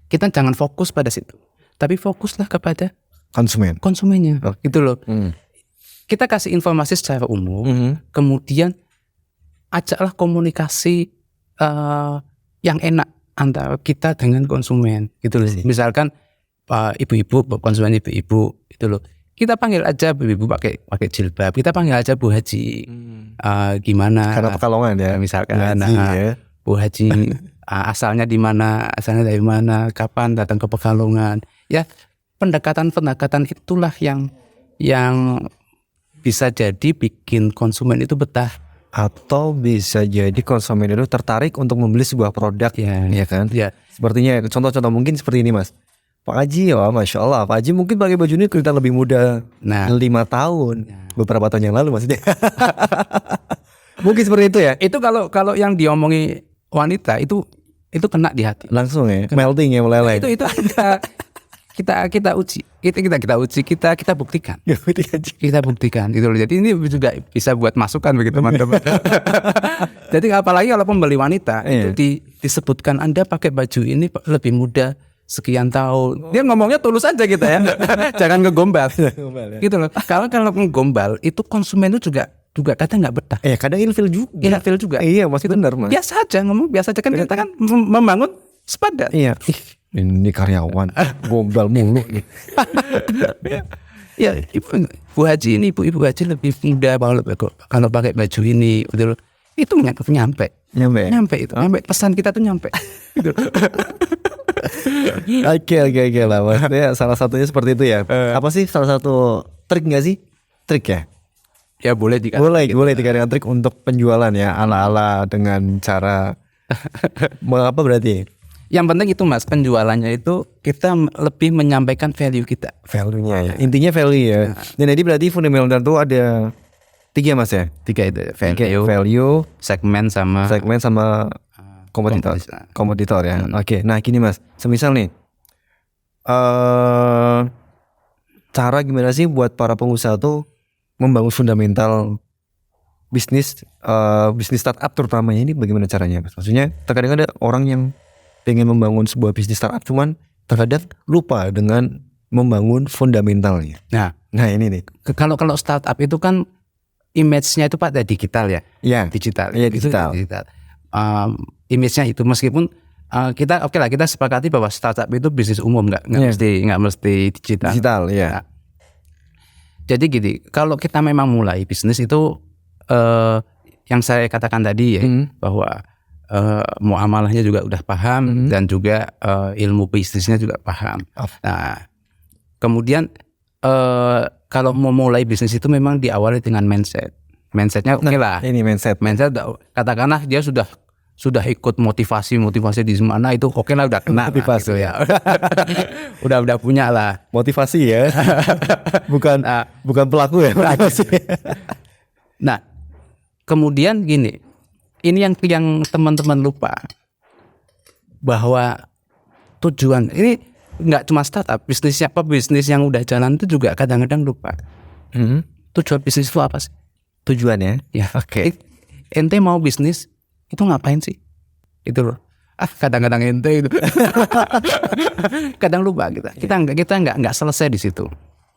Kita jangan fokus pada situ, tapi fokuslah kepada konsumennya, gitu loh. Kita kasih informasi secara umum, kemudian ajaklah komunikasi yang enak antara kita dengan konsumen, gitu loh. Misalkan ibu-ibu, konsumen ibu-ibu, gitu loh. Kita panggil aja ibu-ibu pakai jilbab, kita panggil aja Bu Haji. Gimana? Karena Pekalongan ya, misalkan. Bu Haji asalnya di mana, asalnya dari mana, kapan datang ke Pekalongan. Ya, pendekatan itulah yang bisa jadi bikin konsumen itu betah. Atau bisa jadi konsumen itu tertarik untuk membeli sebuah produk, ya kan? Ya. Sepertinya contoh-contoh mungkin seperti ini Mas. Pak Haji, Masya Allah, Pak Haji mungkin pakai baju ini kelihatan lebih muda 5 tahun, beberapa tahun yang lalu maksudnya. Mungkin seperti itu ya. Itu kalau yang diomongi wanita itu kena di hati. Langsung ya, melting ya, meleleh. Itu kita uji, kita buktikan. Kita buktikan gitu loh. Jadi ini juga bisa buat masukan begitu teman-teman. Jadi apalagi kalau pembeli wanita itu disebutkan Anda pakai baju ini lebih muda sekian tahun. Dia ngomongnya tulus aja gitu ya. Jangan ngegombal. Gitu loh. Kalau ngegombal itu konsumen itu juga kadang nggak betah. Kadang ilfil juga. Iya, maksudnya benar Mas. Biasa aja ngomong, biasa aja kan kita kan membangun sepadan. Iya. Ini karyawan gombal mulu nih. Ya, Bu Haji ini ibu Haji lebih muda kalau pakai baju ini, betul. Itu nyampe itu. Nyampe pesan kita tuh nyampe. Gitu. Oke lah. Maksudnya salah satunya seperti itu ya. Apa sih salah satu trik nggak sih? Trik ya? Ya boleh dikatakan. Boleh dikatakan trik untuk penjualan ya, ala-ala dengan cara apa berarti? Yang penting itu Mas, penjualannya itu kita lebih menyampaikan value kita. Value-nya ya. Intinya value ya. Dan jadi berarti fundamental itu ada 3 Mas ya? 3 itu Value, segmen sama kompetitor ya. Oke. Nah gini Mas, semisal nih cara gimana sih buat para pengusaha tuh membangun fundamental bisnis startup terutamanya ini, bagaimana caranya Mas? Maksudnya terkadang ada orang yang pengen membangun sebuah bisnis startup cuman terkadang lupa dengan membangun fundamentalnya. Nah ini nih. Kalau startup itu kan image-nya itu pada digital ya. Iya. Digital. Iya digital. Image-nya itu meskipun kita sepakati bahwa startup itu bisnis umum, nggak mesti digital. Digital ya. Nah, jadi gini, kalau kita memang mulai bisnis itu yang saya katakan tadi ya, bahwa muamalahnya juga udah paham dan juga ilmu bisnisnya juga paham. Nah, kemudian kalau mau mulai bisnis itu memang diawali dengan mindsetnya oke lah. Ini mindset katakanlah dia sudah ikut motivasi di mana itu oke lah, udah kena motivasi gitu ya. udah punya lah motivasi ya. bukan pelaku ya. Nah, kemudian gini, ini yang teman-teman lupa bahwa tujuan ini nggak cuma startup, bisnis yang udah jalan itu juga kadang-kadang lupa. Tujuan bisnis itu apa sih? Tujuannya? Ya, oke. Ente mau bisnis itu ngapain sih? Itu loh. Kadang-kadang ente itu. Kadang lupa kita nggak selesai di situ.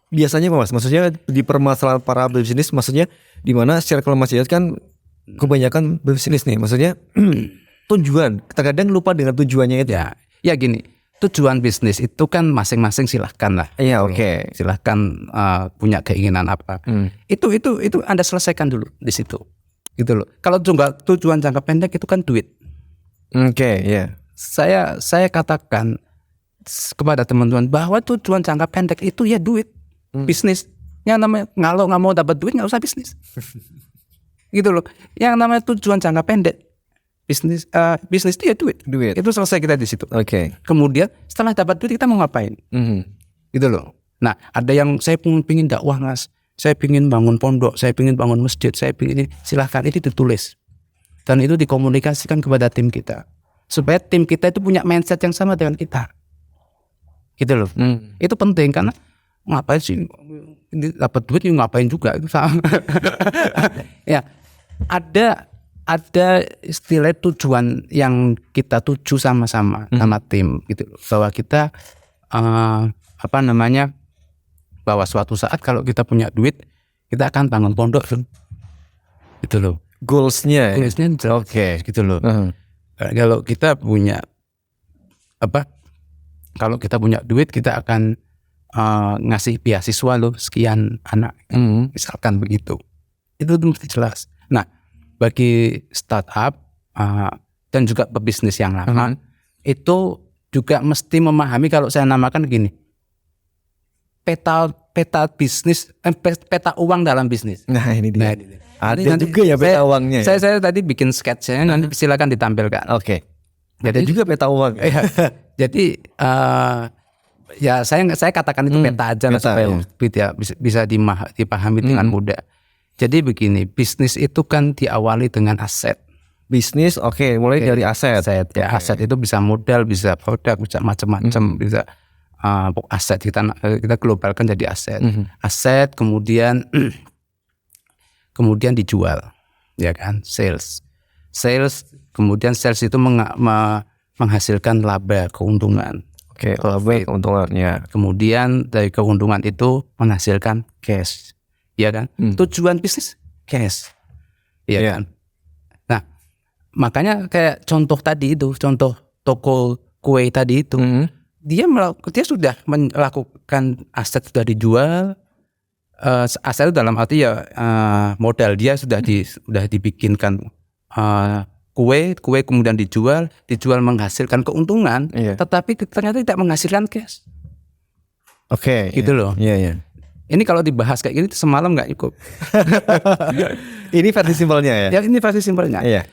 Biasanya Mas, maksudnya di permasalahan para bisnis, maksudnya di mana secara kalau Mas lihat kan kebanyakan bisnis nih, maksudnya tujuan, terkadang lupa dengan tujuannya itu. Ya gini, tujuan bisnis itu kan masing-masing silahkan lah. Iya oke. Silahkan punya keinginan apa. Itu Anda selesaikan dulu di situ. Gitu loh. Kalau tujuan jangka pendek itu kan duit. Oke, ya. Saya katakan kepada teman-teman bahwa tujuan jangka pendek itu ya duit. Bisnis. Yang namanya kalau nggak mau dapat duit nggak usah bisnis. Gitu loh. Yang namanya tujuan jangka pendek bisnis itu ya duit. Itu selesai kita di situ. Oke. Kemudian setelah dapat duit kita mau ngapain? Gitu loh. Nah, ada yang saya pingin dakwah Mas, saya pingin bangun pondok, saya pingin bangun masjid, saya pingin ini, silahkan itu ditulis dan itu dikomunikasikan kepada tim kita supaya tim kita itu punya mindset yang sama dengan kita. Gitu loh. Itu penting karena ngapain sih dapat duit ngapain juga itu sama. Ya, ada istilah tujuan yang kita tuju sama-sama sama tim gitu loh. Bahwa kita bahwa suatu saat kalau kita punya duit kita akan bangun pondok gitu loh. Goalsnya oke gitu loh. Kalau kita punya kalau kita punya duit kita akan ngasih beasiswa loh sekian anak, misalkan begitu. Itu mesti jelas. Nah, bagi startup dan juga pebisnis yang lama itu juga mesti memahami, kalau saya namakan gini, peta bisnis, peta uang dalam bisnis. Nah ini dia. Ada nanti juga ya peta uangnya. Saya tadi bikin sketsnya, nanti silakan ditampilkan. Oke. Jadi juga peta uang. Jadi ya saya katakan itu peta aja supaya bisa dipahami dengan mudah. Jadi begini, bisnis itu kan diawali dengan aset. Bisnis mulai dari aset. Aset itu bisa modal, bisa produk, bisa macam-macam, bisa aset kita globalkan jadi aset. Aset kemudian dijual, ya kan, sales kemudian sales itu menghasilkan laba, keuntungan. Laba, keuntungannya. Kemudian dari keuntungan itu menghasilkan cash, ya kan. Tujuan bisnis cash, ya kan. Nah, makanya kayak contoh toko kue tadi itu, dia sudah melakukan aset sudah dijual. Aset itu dalam arti ya modal dia sudah dibikinkan kue kemudian dijual menghasilkan keuntungan, tetapi ternyata tidak menghasilkan cash. Oke. Gitu loh. Iya. Ini kalau dibahas kayak gini semalam nggak cukup. Ini versi simpelnya ya. Ya ini versi simpelnya. Iya.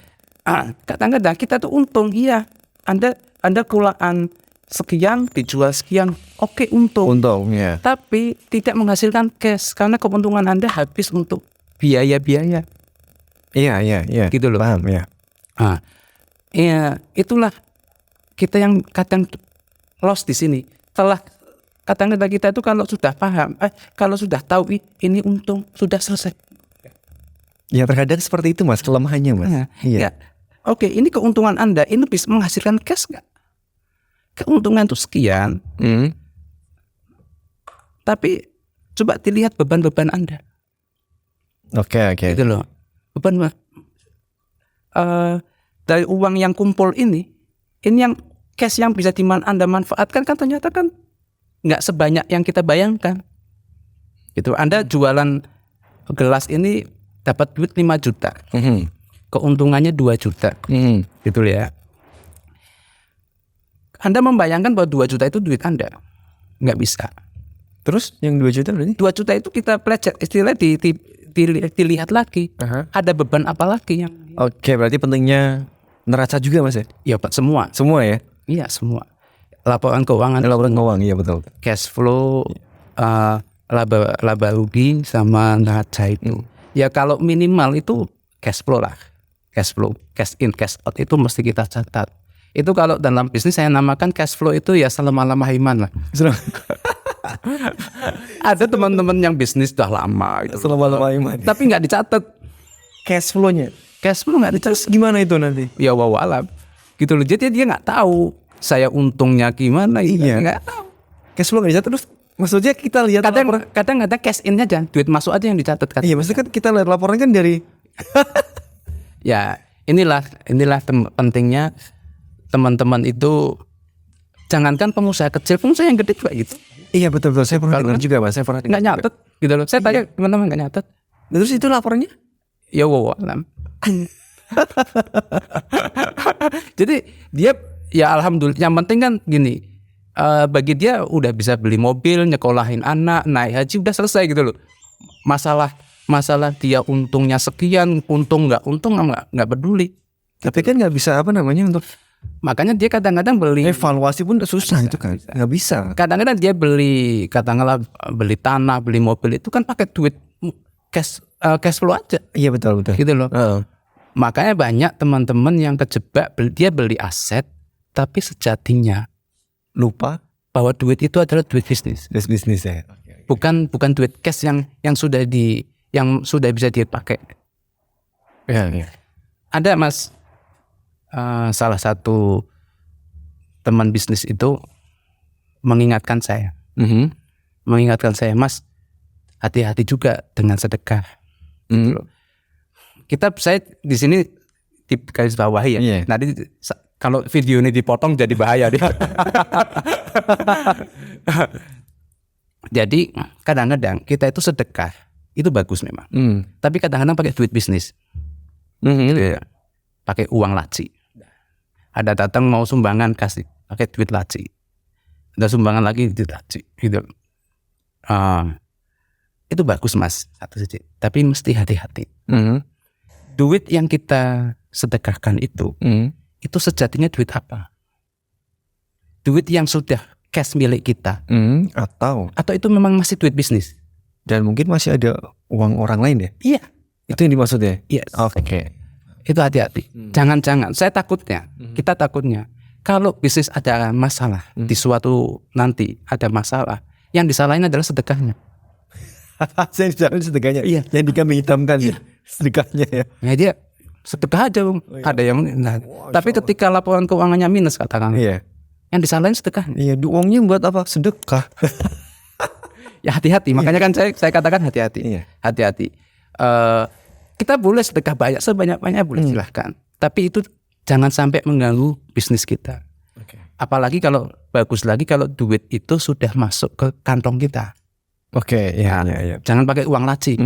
Kadang-kadang kita tuh untung, iya. Anda kulaan sekian dijual sekian, oke, untung. Untung ya. Tapi tidak menghasilkan cash karena keuntungan Anda habis untuk biaya-biaya. Iya. Gitu loh. Paham ya. Iya, itulah kita yang kadang lost di sini. Kadang-kadang kita itu kalau sudah paham, kalau sudah tahu ini untung, sudah selesai. Ya terkadang seperti itu Mas, kelemahannya Mas. Iya. Oke, ini keuntungan Anda, ini bisa menghasilkan cash nggak? Keuntungan itu sekian. Tapi coba dilihat beban-beban Anda. Oke. Gitu loh. Beban dari uang yang kumpul ini yang cash yang bisa Anda manfaatkan kan ternyata kan nggak sebanyak yang kita bayangkan. Gitu. Anda jualan gelas ini dapat duit 5 juta. Keuntungannya 2 juta. Gitu ya. Anda membayangkan bahwa 2 juta itu duit Anda. Nggak bisa. Terus yang 2 juta berarti? 2 juta itu kita plecet, istilahnya dilihat lagi. Ada beban apa lagi yang... Oke, berarti pentingnya neraca juga Mas ya? Iya Pak, semua. Semua ya? Iya, semua. Laporan keuangan. Iya betul. Cash flow, laba rugi sama neraca itu. Ya kalau minimal itu cash flow lah. Cash flow, cash in, cash out itu mesti kita catat. Itu kalau dalam bisnis saya namakan cash flow itu ya selama-lama iman lah. Ada teman-teman yang bisnis sudah lama gitu. Selama-lama iman. Tapi nggak dicatat Cash flow-nya. Cash flow nggak dicatat. Gimana itu nanti? Ya wawalam. Gitu loh. Jadi dia nggak tahu saya untungnya gimana. Iya. Nggak tahu. Cash flow nggak dicatat, terus maksudnya kita lihat kadang ada cash in aja, duit masuk aja yang dicatat kan. Iya, maksudnya kan kita lihat laporan kan dari ya inilah pentingnya teman-teman itu, jangankan pengusaha kecil, pengusaha yang gede juga gitu. Iya betul. Saya pernah dengar juga Mas. Saya pernah nggak nyatet gitu loh. Saya tanya teman-teman nggak nyatet. Terus itu laporannya? Ya wawalam. Jadi dia ya alhamdulillah. Yang penting kan gini. Bagi dia udah bisa beli mobil, nyekolahin anak, naik haji, udah selesai gitu loh. Masalah dia untungnya sekian, untung nggak peduli. Tapi kan nggak bisa untuk makanya dia kadang-kadang beli evaluasi pun susah itu kan, nggak bisa. Kadang-kadang dia beli tanah, beli mobil itu kan pakai duit cash flow aja. Iya betul. Gitu loh. Makanya banyak teman-teman yang kejebak dia beli aset, tapi sejatinya lupa bahwa duit itu adalah duit bisnis. Bisnis ya. Bukan duit cash yang sudah bisa dipakai. Iya. Ada Mas, salah satu teman bisnis itu mengingatkan saya, Mas, hati-hati juga dengan sedekah. Saya di sini di garis bawahi ya. Yeah. Nanti kalau video ini dipotong jadi bahaya dia. Jadi kadang-kadang kita itu sedekah itu bagus memang. Tapi kadang-kadang pakai duit bisnis. Pakai uang laci. Ada datang mau sumbangan kasih pakai duit laci. Ada sumbangan lagi duit laci gitu. Itu bagus Mas, satu saja. Tapi mesti hati-hati. Duit yang kita sedekahkan itu sejatinya duit apa? Duit yang sudah cash milik kita, atau itu memang masih duit bisnis? Dan mungkin masih ada uang orang lain ya? Iya. Itu yang dimaksud ya? Yes. Oke. Itu hati-hati. Jangan-jangan. Saya takutnya, kita takutnya kalau bisnis ada masalah di suatu nanti ada masalah, yang disalahin adalah sedekahnya. Saya disalahin sedekahnya. Iya. Yang dikambing hitamkan ya sedekahnya ya. Ya dia sedekah aja, ada yang. Tapi ketika laporan keuangannya minus katakan, yang disalahin sedekah. Iya, uangnya buat apa? Sedekah. Ya hati-hati. Makanya kan saya katakan hati-hati. Iya. Hati-hati. Kita boleh sedekah sebanyak-banyaknya boleh silahkan. Tapi itu jangan sampai mengganggu bisnis kita. Apalagi kalau bagus lagi kalau duit itu sudah masuk ke kantong kita. Iya. Jangan pakai uang laci,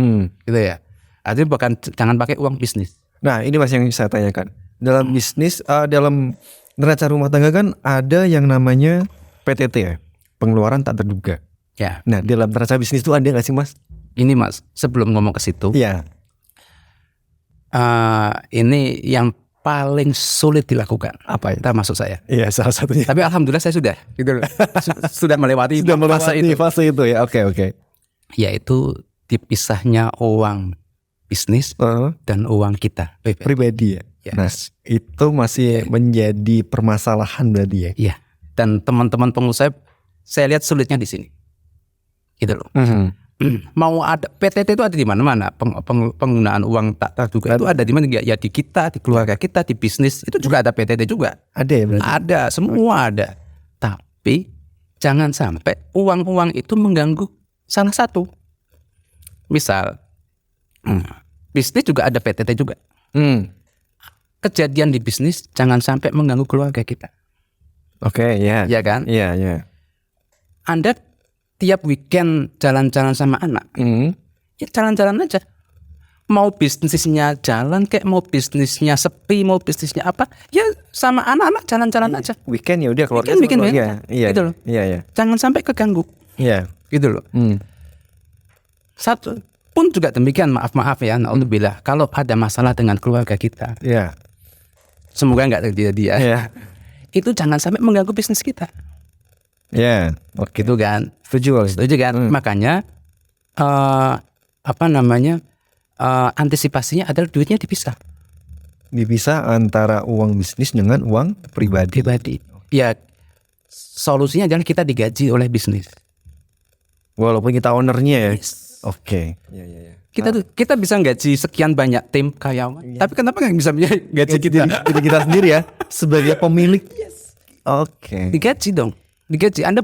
gitu ya. Artinya jangan pakai uang bisnis. Nah ini Mas yang saya tanyakan. dalam bisnis, dalam neraca rumah tangga kan ada yang namanya PTT ya, pengeluaran tak terduga. Ya. Nah, dalam neraca bisnis itu ada nggak sih Mas? Ini Mas, sebelum ngomong ke situ, Iya. ini yang paling sulit dilakukan. Apa itu? Termasuk saya. Iya, salah satunya. Tapi alhamdulillah saya sudah, gitu loh. Sudah melewati fase itu ya. Oke. Yaitu dipisahnya uang bisnis dan uang kita pribadi ya. Yes. Nah, itu masih menjadi permasalahan berarti ya. Iya. Dan teman-teman pengusaha, saya lihat sulitnya di sini. Gitu loh. Mau ada PTT itu ada di mana-mana, penggunaan uang tak terduga itu ada di mana, ya di kita, di keluarga kita, di bisnis itu juga ada PTT juga. Ada ya berarti? Ada, semua ada. Tapi jangan sampai uang-uang itu mengganggu salah satu. Misal bisnis juga ada PTT juga. Kejadian di bisnis jangan sampai mengganggu keluarga kita. Oke, ya. Ya kan? Iya. Anda tiap weekend jalan-jalan sama anak, ya jalan-jalan aja. Mau bisnisnya jalan kayak mau bisnisnya sepi, mau bisnisnya apa, ya sama anak-anak jalan-jalan aja. Weekend ya udah keluarga. Weekend. Iya. Gitu loh. Iya. Jangan sampai keganggu. Iya. Gitu loh. Satu pun juga demikian, maaf ya, alhamdulillah. Kalau ada masalah dengan keluarga kita, Iya. semoga nggak terjadi ya. Iya. Itu jangan sampai mengganggu bisnis kita. Iya. Oke. Gitu kan. Setuju kan. Makanya antisipasinya adalah duitnya dipisah. Dipisah antara uang bisnis dengan uang pribadi. Ya, solusinya adalah kita digaji oleh bisnis. Walaupun kita ownernya ya. Yes. Oke. Kita bisa gaji sekian banyak tim karyawan, tapi kenapa nggak bisa gaji kita? Jadi kita sendiri ya sebagai pemilik. Yes. Oke. Digaji dong. Digaji. Anda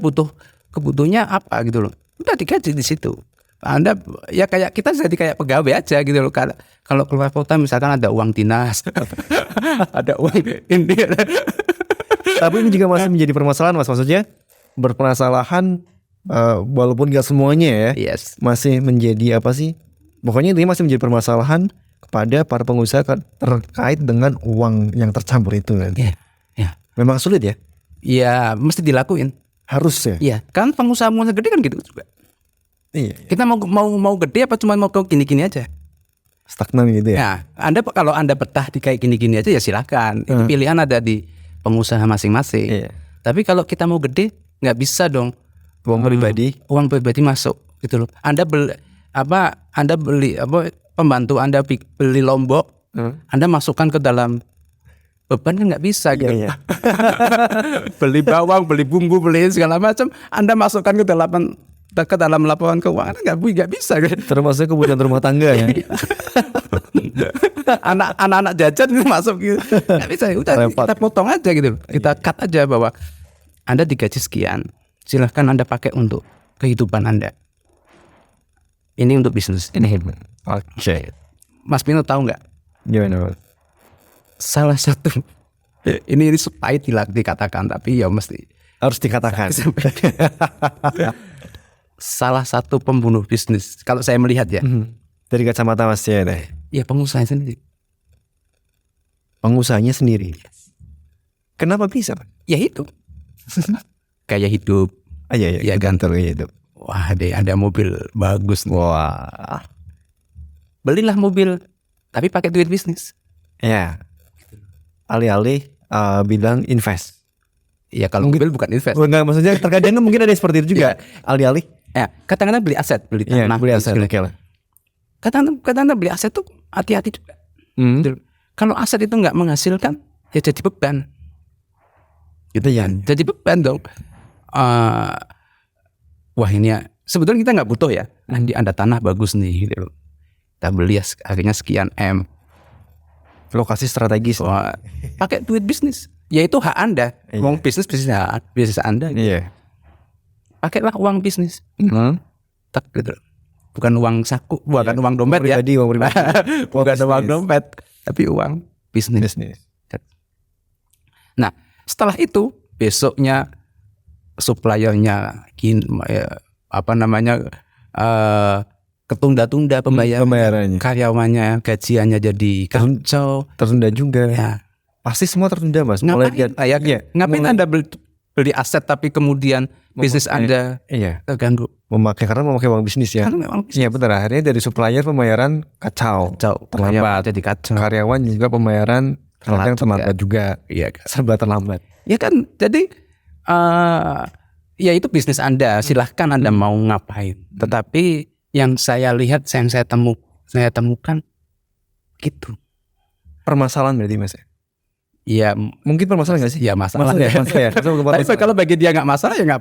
kebutuhnya apa gitu loh. Udah digaji di situ. Anda ya kayak kita jadi kayak pegawai aja gitu loh. Kalau keluar kota misalkan ada uang dinas, ada uang ini. Tapi ini juga masih menjadi permasalahan Mas. Maksudnya berpermasalahan walaupun gak semuanya ya. Yes. Masih menjadi apa sih? Pokoknya ini masih menjadi permasalahan kepada para pengusaha terkait dengan uang yang tercampur itu. Iya. Memang sulit ya? Iya, mesti dilakuin. Harus ya? Iya, kan pengusaha gede kan gitu juga. Iya. Kita mau gede apa cuma mau gini-gini aja? Stagnan gitu ya? Nah, kalau Anda betah di kayak gini-gini aja ya silakan. Itu pilihan ada di pengusaha masing-masing. Iya. Tapi kalau kita mau gede, nggak bisa dong. Uang pribadi masuk gitu loh. Anda beli pembantu Anda beli lombok, Anda masukkan ke dalam beban kan nggak bisa gitu. Iya. Beli bawang, beli bumbu, beli segala macam, Anda masukkan ke dalam laporan keuangan nggak bisa gitu. Termasuk kebutuhan rumah tangga ya. Anak-anak jajan itu masuk gitu. Nggak bisa. Udah kita potong aja gitu. Kita cut aja bahwa Anda digaji sekian. Silahkan Anda pakai untuk kehidupan Anda. Ini untuk bisnis. Ini Oke. Mas Pino tahu nggak? Gimana? Salah satu ini supaya dikatakan, tapi ya mesti harus dikatakan. Salah satu pembunuh bisnis kalau saya melihat ya. Dari kacamata Mas ya deh. Ya pengusaha sendiri. Pengusahanya sendiri. Kenapa bisa? Ya itu. Kayak hidup. Iya ya gantor kayak hidup. Wah, ada mobil bagus. Wah. Belilah mobil tapi pakai duit bisnis. Ya. Alih-alih bilang invest. Ya kalau mobil bukan invest. Enggak, maksudnya terkadang mungkin ada seperti itu juga. Alih-alih. Ya, kadang-kadang beli aset, beli tanah. Beli aset. Kadang-kadang beli aset tuh hati-hati juga. Kalau aset itu nggak menghasilkan, ya jadi beban. Gitu ya. Jadi beban dong. Wah ini ya, sebetulnya kita nggak butuh ya. Anda tanah bagus nih, gitu. Kita beli akhirnya sekian M. Lokasi strategis. Wah, pakai duit bisnis. Ya itu hak Anda. Uang bisnis Anda. Iya. Pakailah uang bisnis. Tak gitu. Bukan uang saku, bukan uang dompet uang pribadi, ya. Uang pribadi. Bukan uang dompet, tapi uang bisnis. Nah, setelah itu besoknya suppliernya ketunda-tunda pembayarannya, karyawannya gajiannya jadi kacau, tertunda juga. Ya, pasti semua tertunda Mas. Ngapain? Ngapain Anda beli aset tapi kemudian bisnis Anda terganggu? Karena memakai uang bisnis ya. Iya benar, akhirnya dari supplier pembayaran kacau, terlambat. Jadi kacau. Karyawan juga pembayaran terlambat juga. Iya, serba terlambat. Ya kan, jadi ya itu bisnis Anda, silahkan Anda mau ngapain. Tetapi yang saya lihat, yang saya temukan gitu. Permasalahan berarti Mas. Ya mungkin permasalahan nggak sih? Ya masalah ya. Tapi kalau bagi dia nggak masalah ya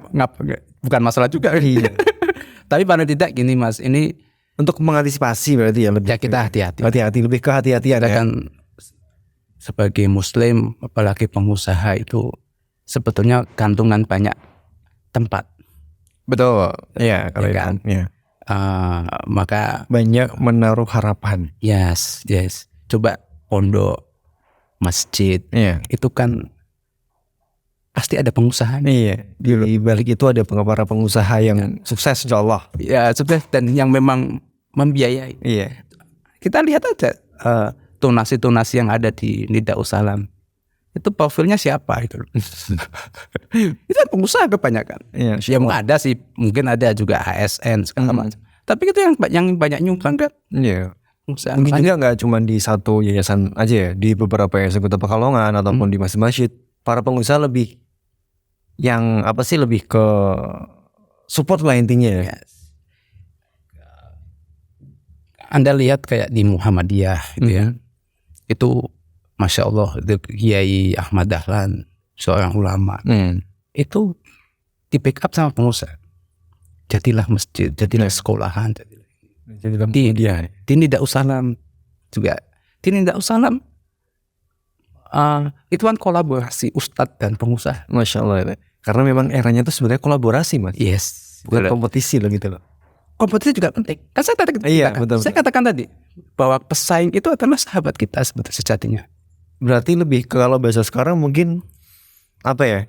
bukan masalah juga. Iya. Tapi paling tidak gini Mas, ini untuk mengantisipasi berarti ya lebih. Ya kita hati-hati. Lebih ke hati-hatian ya. Kan sebagai Muslim, apalagi pengusaha itu sebetulnya gantungan banyak tempat. Betul. Iya kalau kan. Ya. Maka banyak menaruh harapan. Yes. Coba pondok, masjid, itu kan pasti ada pengusaha. Iya. Di balik itu ada para pengusaha yang sukses, insyaallah. Ya sukses dan yang memang membiayai. Iya. Kita lihat aja donasi yang ada di Nida'us Salam. Itu profilnya siapa itu? Itu kan pengusaha kebanyakan. Iya. Ya ada sih, mungkin ada juga ASN segala macam. Tapi itu yang banyak nyumbang kan. Iya. Mungkin juga nggak cuma di satu yayasan aja ya, di beberapa yayasan Kota Pekalongan ataupun di masjid-masjid, para pengusaha lebih yang lebih ke support lah intinya ya. Yes. Anda lihat kayak di Muhammadiyah gitu ya, itu Masya Allah, itu Kiai Ahmad Dahlan, seorang ulama, itu di backup sama pengusaha. Jadilah masjid, jadilah sekolahan, di Nida'us Salam juga. Di Nida'us Salam itu kan kolaborasi ustadz dan pengusaha. Masya Allah ya. Karena memang eranya itu sebenarnya kolaborasi Mas. Yes. Bukan kompetisi loh gitu loh. Kompetisi juga penting. Kan saya katakan tadi bahwa pesaing itu adalah sahabat kita sebetulnya sejatinya. Berarti lebih kalau bahasa sekarang mungkin apa ya?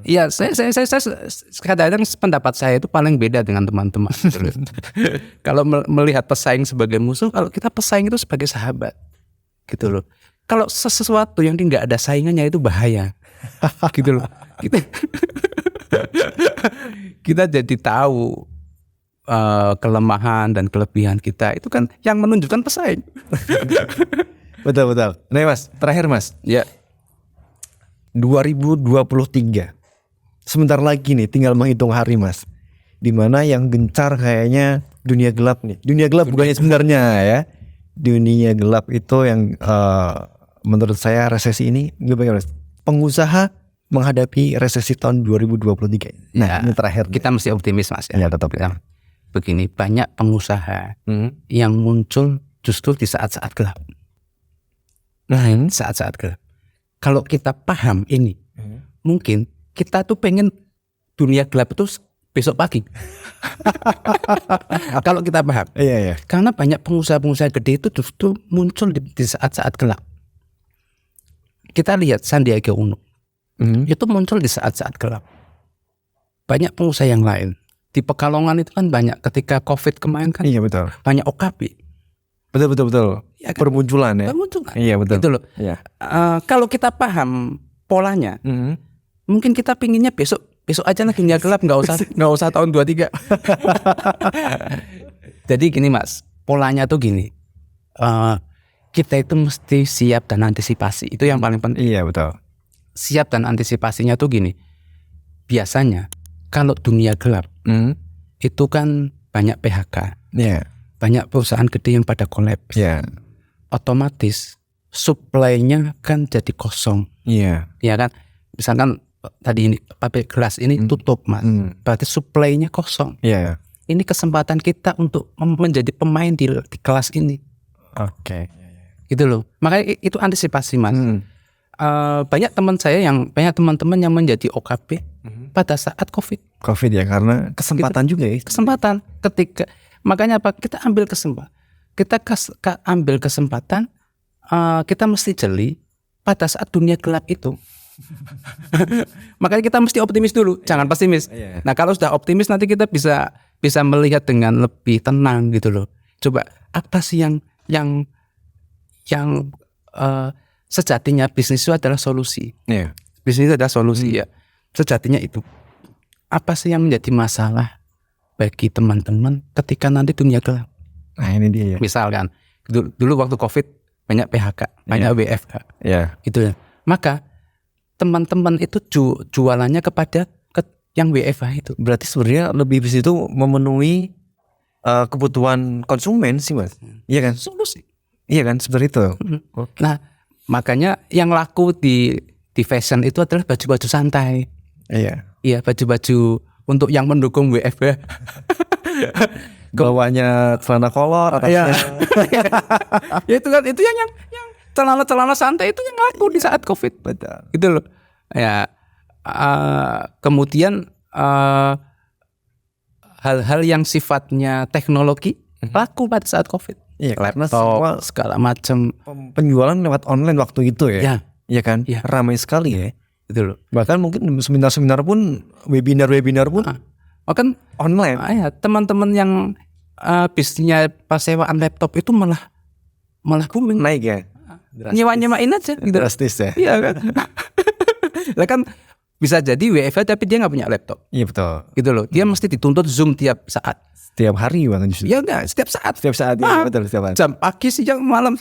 Iya, saya kadang-kadang pendapat saya itu paling beda dengan teman-teman. Kalau melihat pesaing sebagai musuh, kalau kita pesaing itu sebagai sahabat, gitu loh. Kalau sesuatu yang nggak ada saingannya itu bahaya, gitu loh. Kita jadi tahu kelemahan dan kelebihan kita itu kan yang menunjukkan pesaing. Betul. Nah Mas, terakhir Mas. Ya. 2023. Sebentar lagi nih, tinggal menghitung hari Mas. Dimana yang gencar kayaknya dunia gelap nih. Dunia gelap bukannya sebenarnya ya. Dunia gelap itu yang menurut saya resesi ini gimana Mas? Pengusaha menghadapi resesi tahun 2023. Nah, ini terakhir. Kita mesti optimis Mas ya. Ya tetap ya. Begini, banyak pengusaha yang muncul justru di saat-saat gelap. Saat-saat gelap. Kalau kita paham ini, mungkin kita tuh pengen dunia gelap itu besok pagi. Kalau kita paham. Iya. Karena banyak pengusaha-pengusaha gede itu justru muncul di saat-saat gelap. Kita lihat Sandiaga Uno. Itu muncul di saat-saat gelap. Banyak pengusaha yang lain. Di Pekalongan itu kan banyak ketika COVID kemarin kan. Iya betul. Banyak OKB. Betul. Ya, kan? Permunculan ya. Iya betul. Itu loh. Iya. Kalau kita paham polanya, mungkin kita pinginnya besok aja lah dunia gelap, nggak usah tahun 23. Jadi gini Mas, polanya tuh gini. Kita itu mesti siap dan antisipasi. Itu yang paling penting. Iya betul. Siap dan antisipasinya tuh gini. Biasanya kalau dunia gelap itu kan banyak PHK. Iya. Banyak perusahaan gede yang pada kolaps. Iya. Otomatis supply-nya kan jadi kosong. Iya. Iya kan? Misalkan tadi ini pabrik gelas ini tutup Mas. Berarti supply-nya kosong. Iya. Ini kesempatan kita untuk menjadi pemain di kelas ini. Oke. Gitu loh. Makanya itu antisipasi Mas. Banyak teman-teman yang menjadi OKB pada saat COVID ya, karena kesempatan juga ya. Kesempatan makanya apa? Kita ambil kesempatan. Ambil kesempatan. Kita mesti jeli pada saat dunia gelap itu. Makanya kita mesti optimis dulu, jangan pesimis. Nah kalau sudah optimis nanti kita bisa melihat dengan lebih tenang gitu loh. Coba apa sih yang yang sejatinya bisnis itu adalah solusi. Iya. Bisnis itu adalah solusi ya. Sejatinya itu. Apa sih yang menjadi masalah bagi teman-teman ketika nanti dunia gelap? Nah ini dia ya. Misalkan dulu waktu COVID banyak PHK, banyak WFH. Iya. Gitu ya. Maka teman-teman itu jualannya kepada yang WFH itu. Berarti sebenarnya lebih di situ memenuhi kebutuhan konsumen sih Mas. Iya kan? Solusi. Iya kan seperti itu. Nah, makanya yang laku di fashion itu adalah baju-baju santai. Iya. Iya, baju-baju untuk yang mendukung WFH. Bawahnya celana kolor Ya itu kan, itu yang celana santai itu yang laku di saat COVID. Betul. Gitu loh. Ya, kemudian hal-hal yang sifatnya teknologi laku pada saat COVID. Iya, karena semua segala macam penjualan lewat online waktu itu ya. Ya. Iya kan? Ya. Ramai sekali ya. Gitu loh. Bahkan mungkin seminar-seminar pun, webinar pun Kan online. Ya, teman-teman yang bisnisnya pas sewaan laptop itu malah booming. Naik ya. Nyewa-nyewain aja gitu. Drastis ya. Iya kan. Lah kan bisa jadi WFH tapi dia nggak punya laptop. Iya betul. Gitu loh. Dia mesti dituntut Zoom tiap saat. Setiap hari bahkan justru. Ya enggak, setiap saat. Setiap saat ya, betul setiap saat. Jam pagi, siang, malam.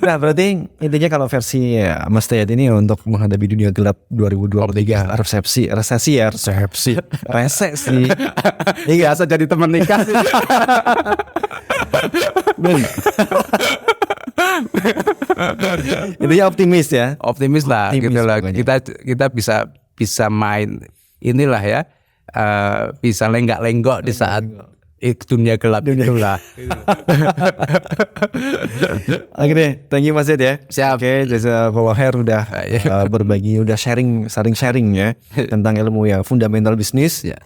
Nah berarti intinya kalau versi Mas Tayat ini untuk menghadapi dunia gelap 2023 resesi. Iya, asal jadi teman nikah. Intinya optimis ya. Optimis lah, Optimis gitu lah. pokoknya. Kita bisa main inilah ya, bisa lenggak-lenggok di saat dunia gelap itulah. Oke deh, thank you Mas Yed ya. Siap. Oke, jasa Hair udah berbagi, udah sharing ya tentang ilmu ya fundamental bisnis. Ya.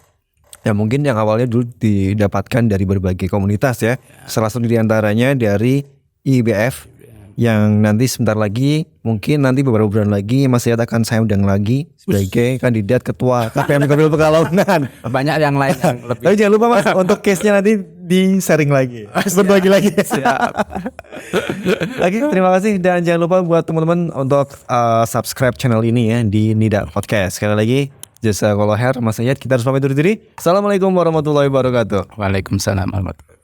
Ya mungkin yang awalnya dulu didapatkan dari berbagai komunitas ya. Salah satu diantaranya dari IBF yang nanti sebentar lagi, mungkin nanti beberapa bulan lagi Mas Yed akan saya undang lagi sebagai kandidat ketua KPM Kapil Pekalongan. Banyak yang lain yang lebih. Tapi jangan lupa Mas, untuk case-nya nanti di-sharing lagi, berbagi lagi. Oke, terima kasih dan jangan lupa buat teman-teman untuk subscribe channel ini ya di Nida Podcast. Sekali lagi, Jazakallahu khair Mas Yed, kita harus pamit undur diri. Assalamualaikum warahmatullahi wabarakatuh. Waalaikumsalam warahmatullahi wabarakatuh.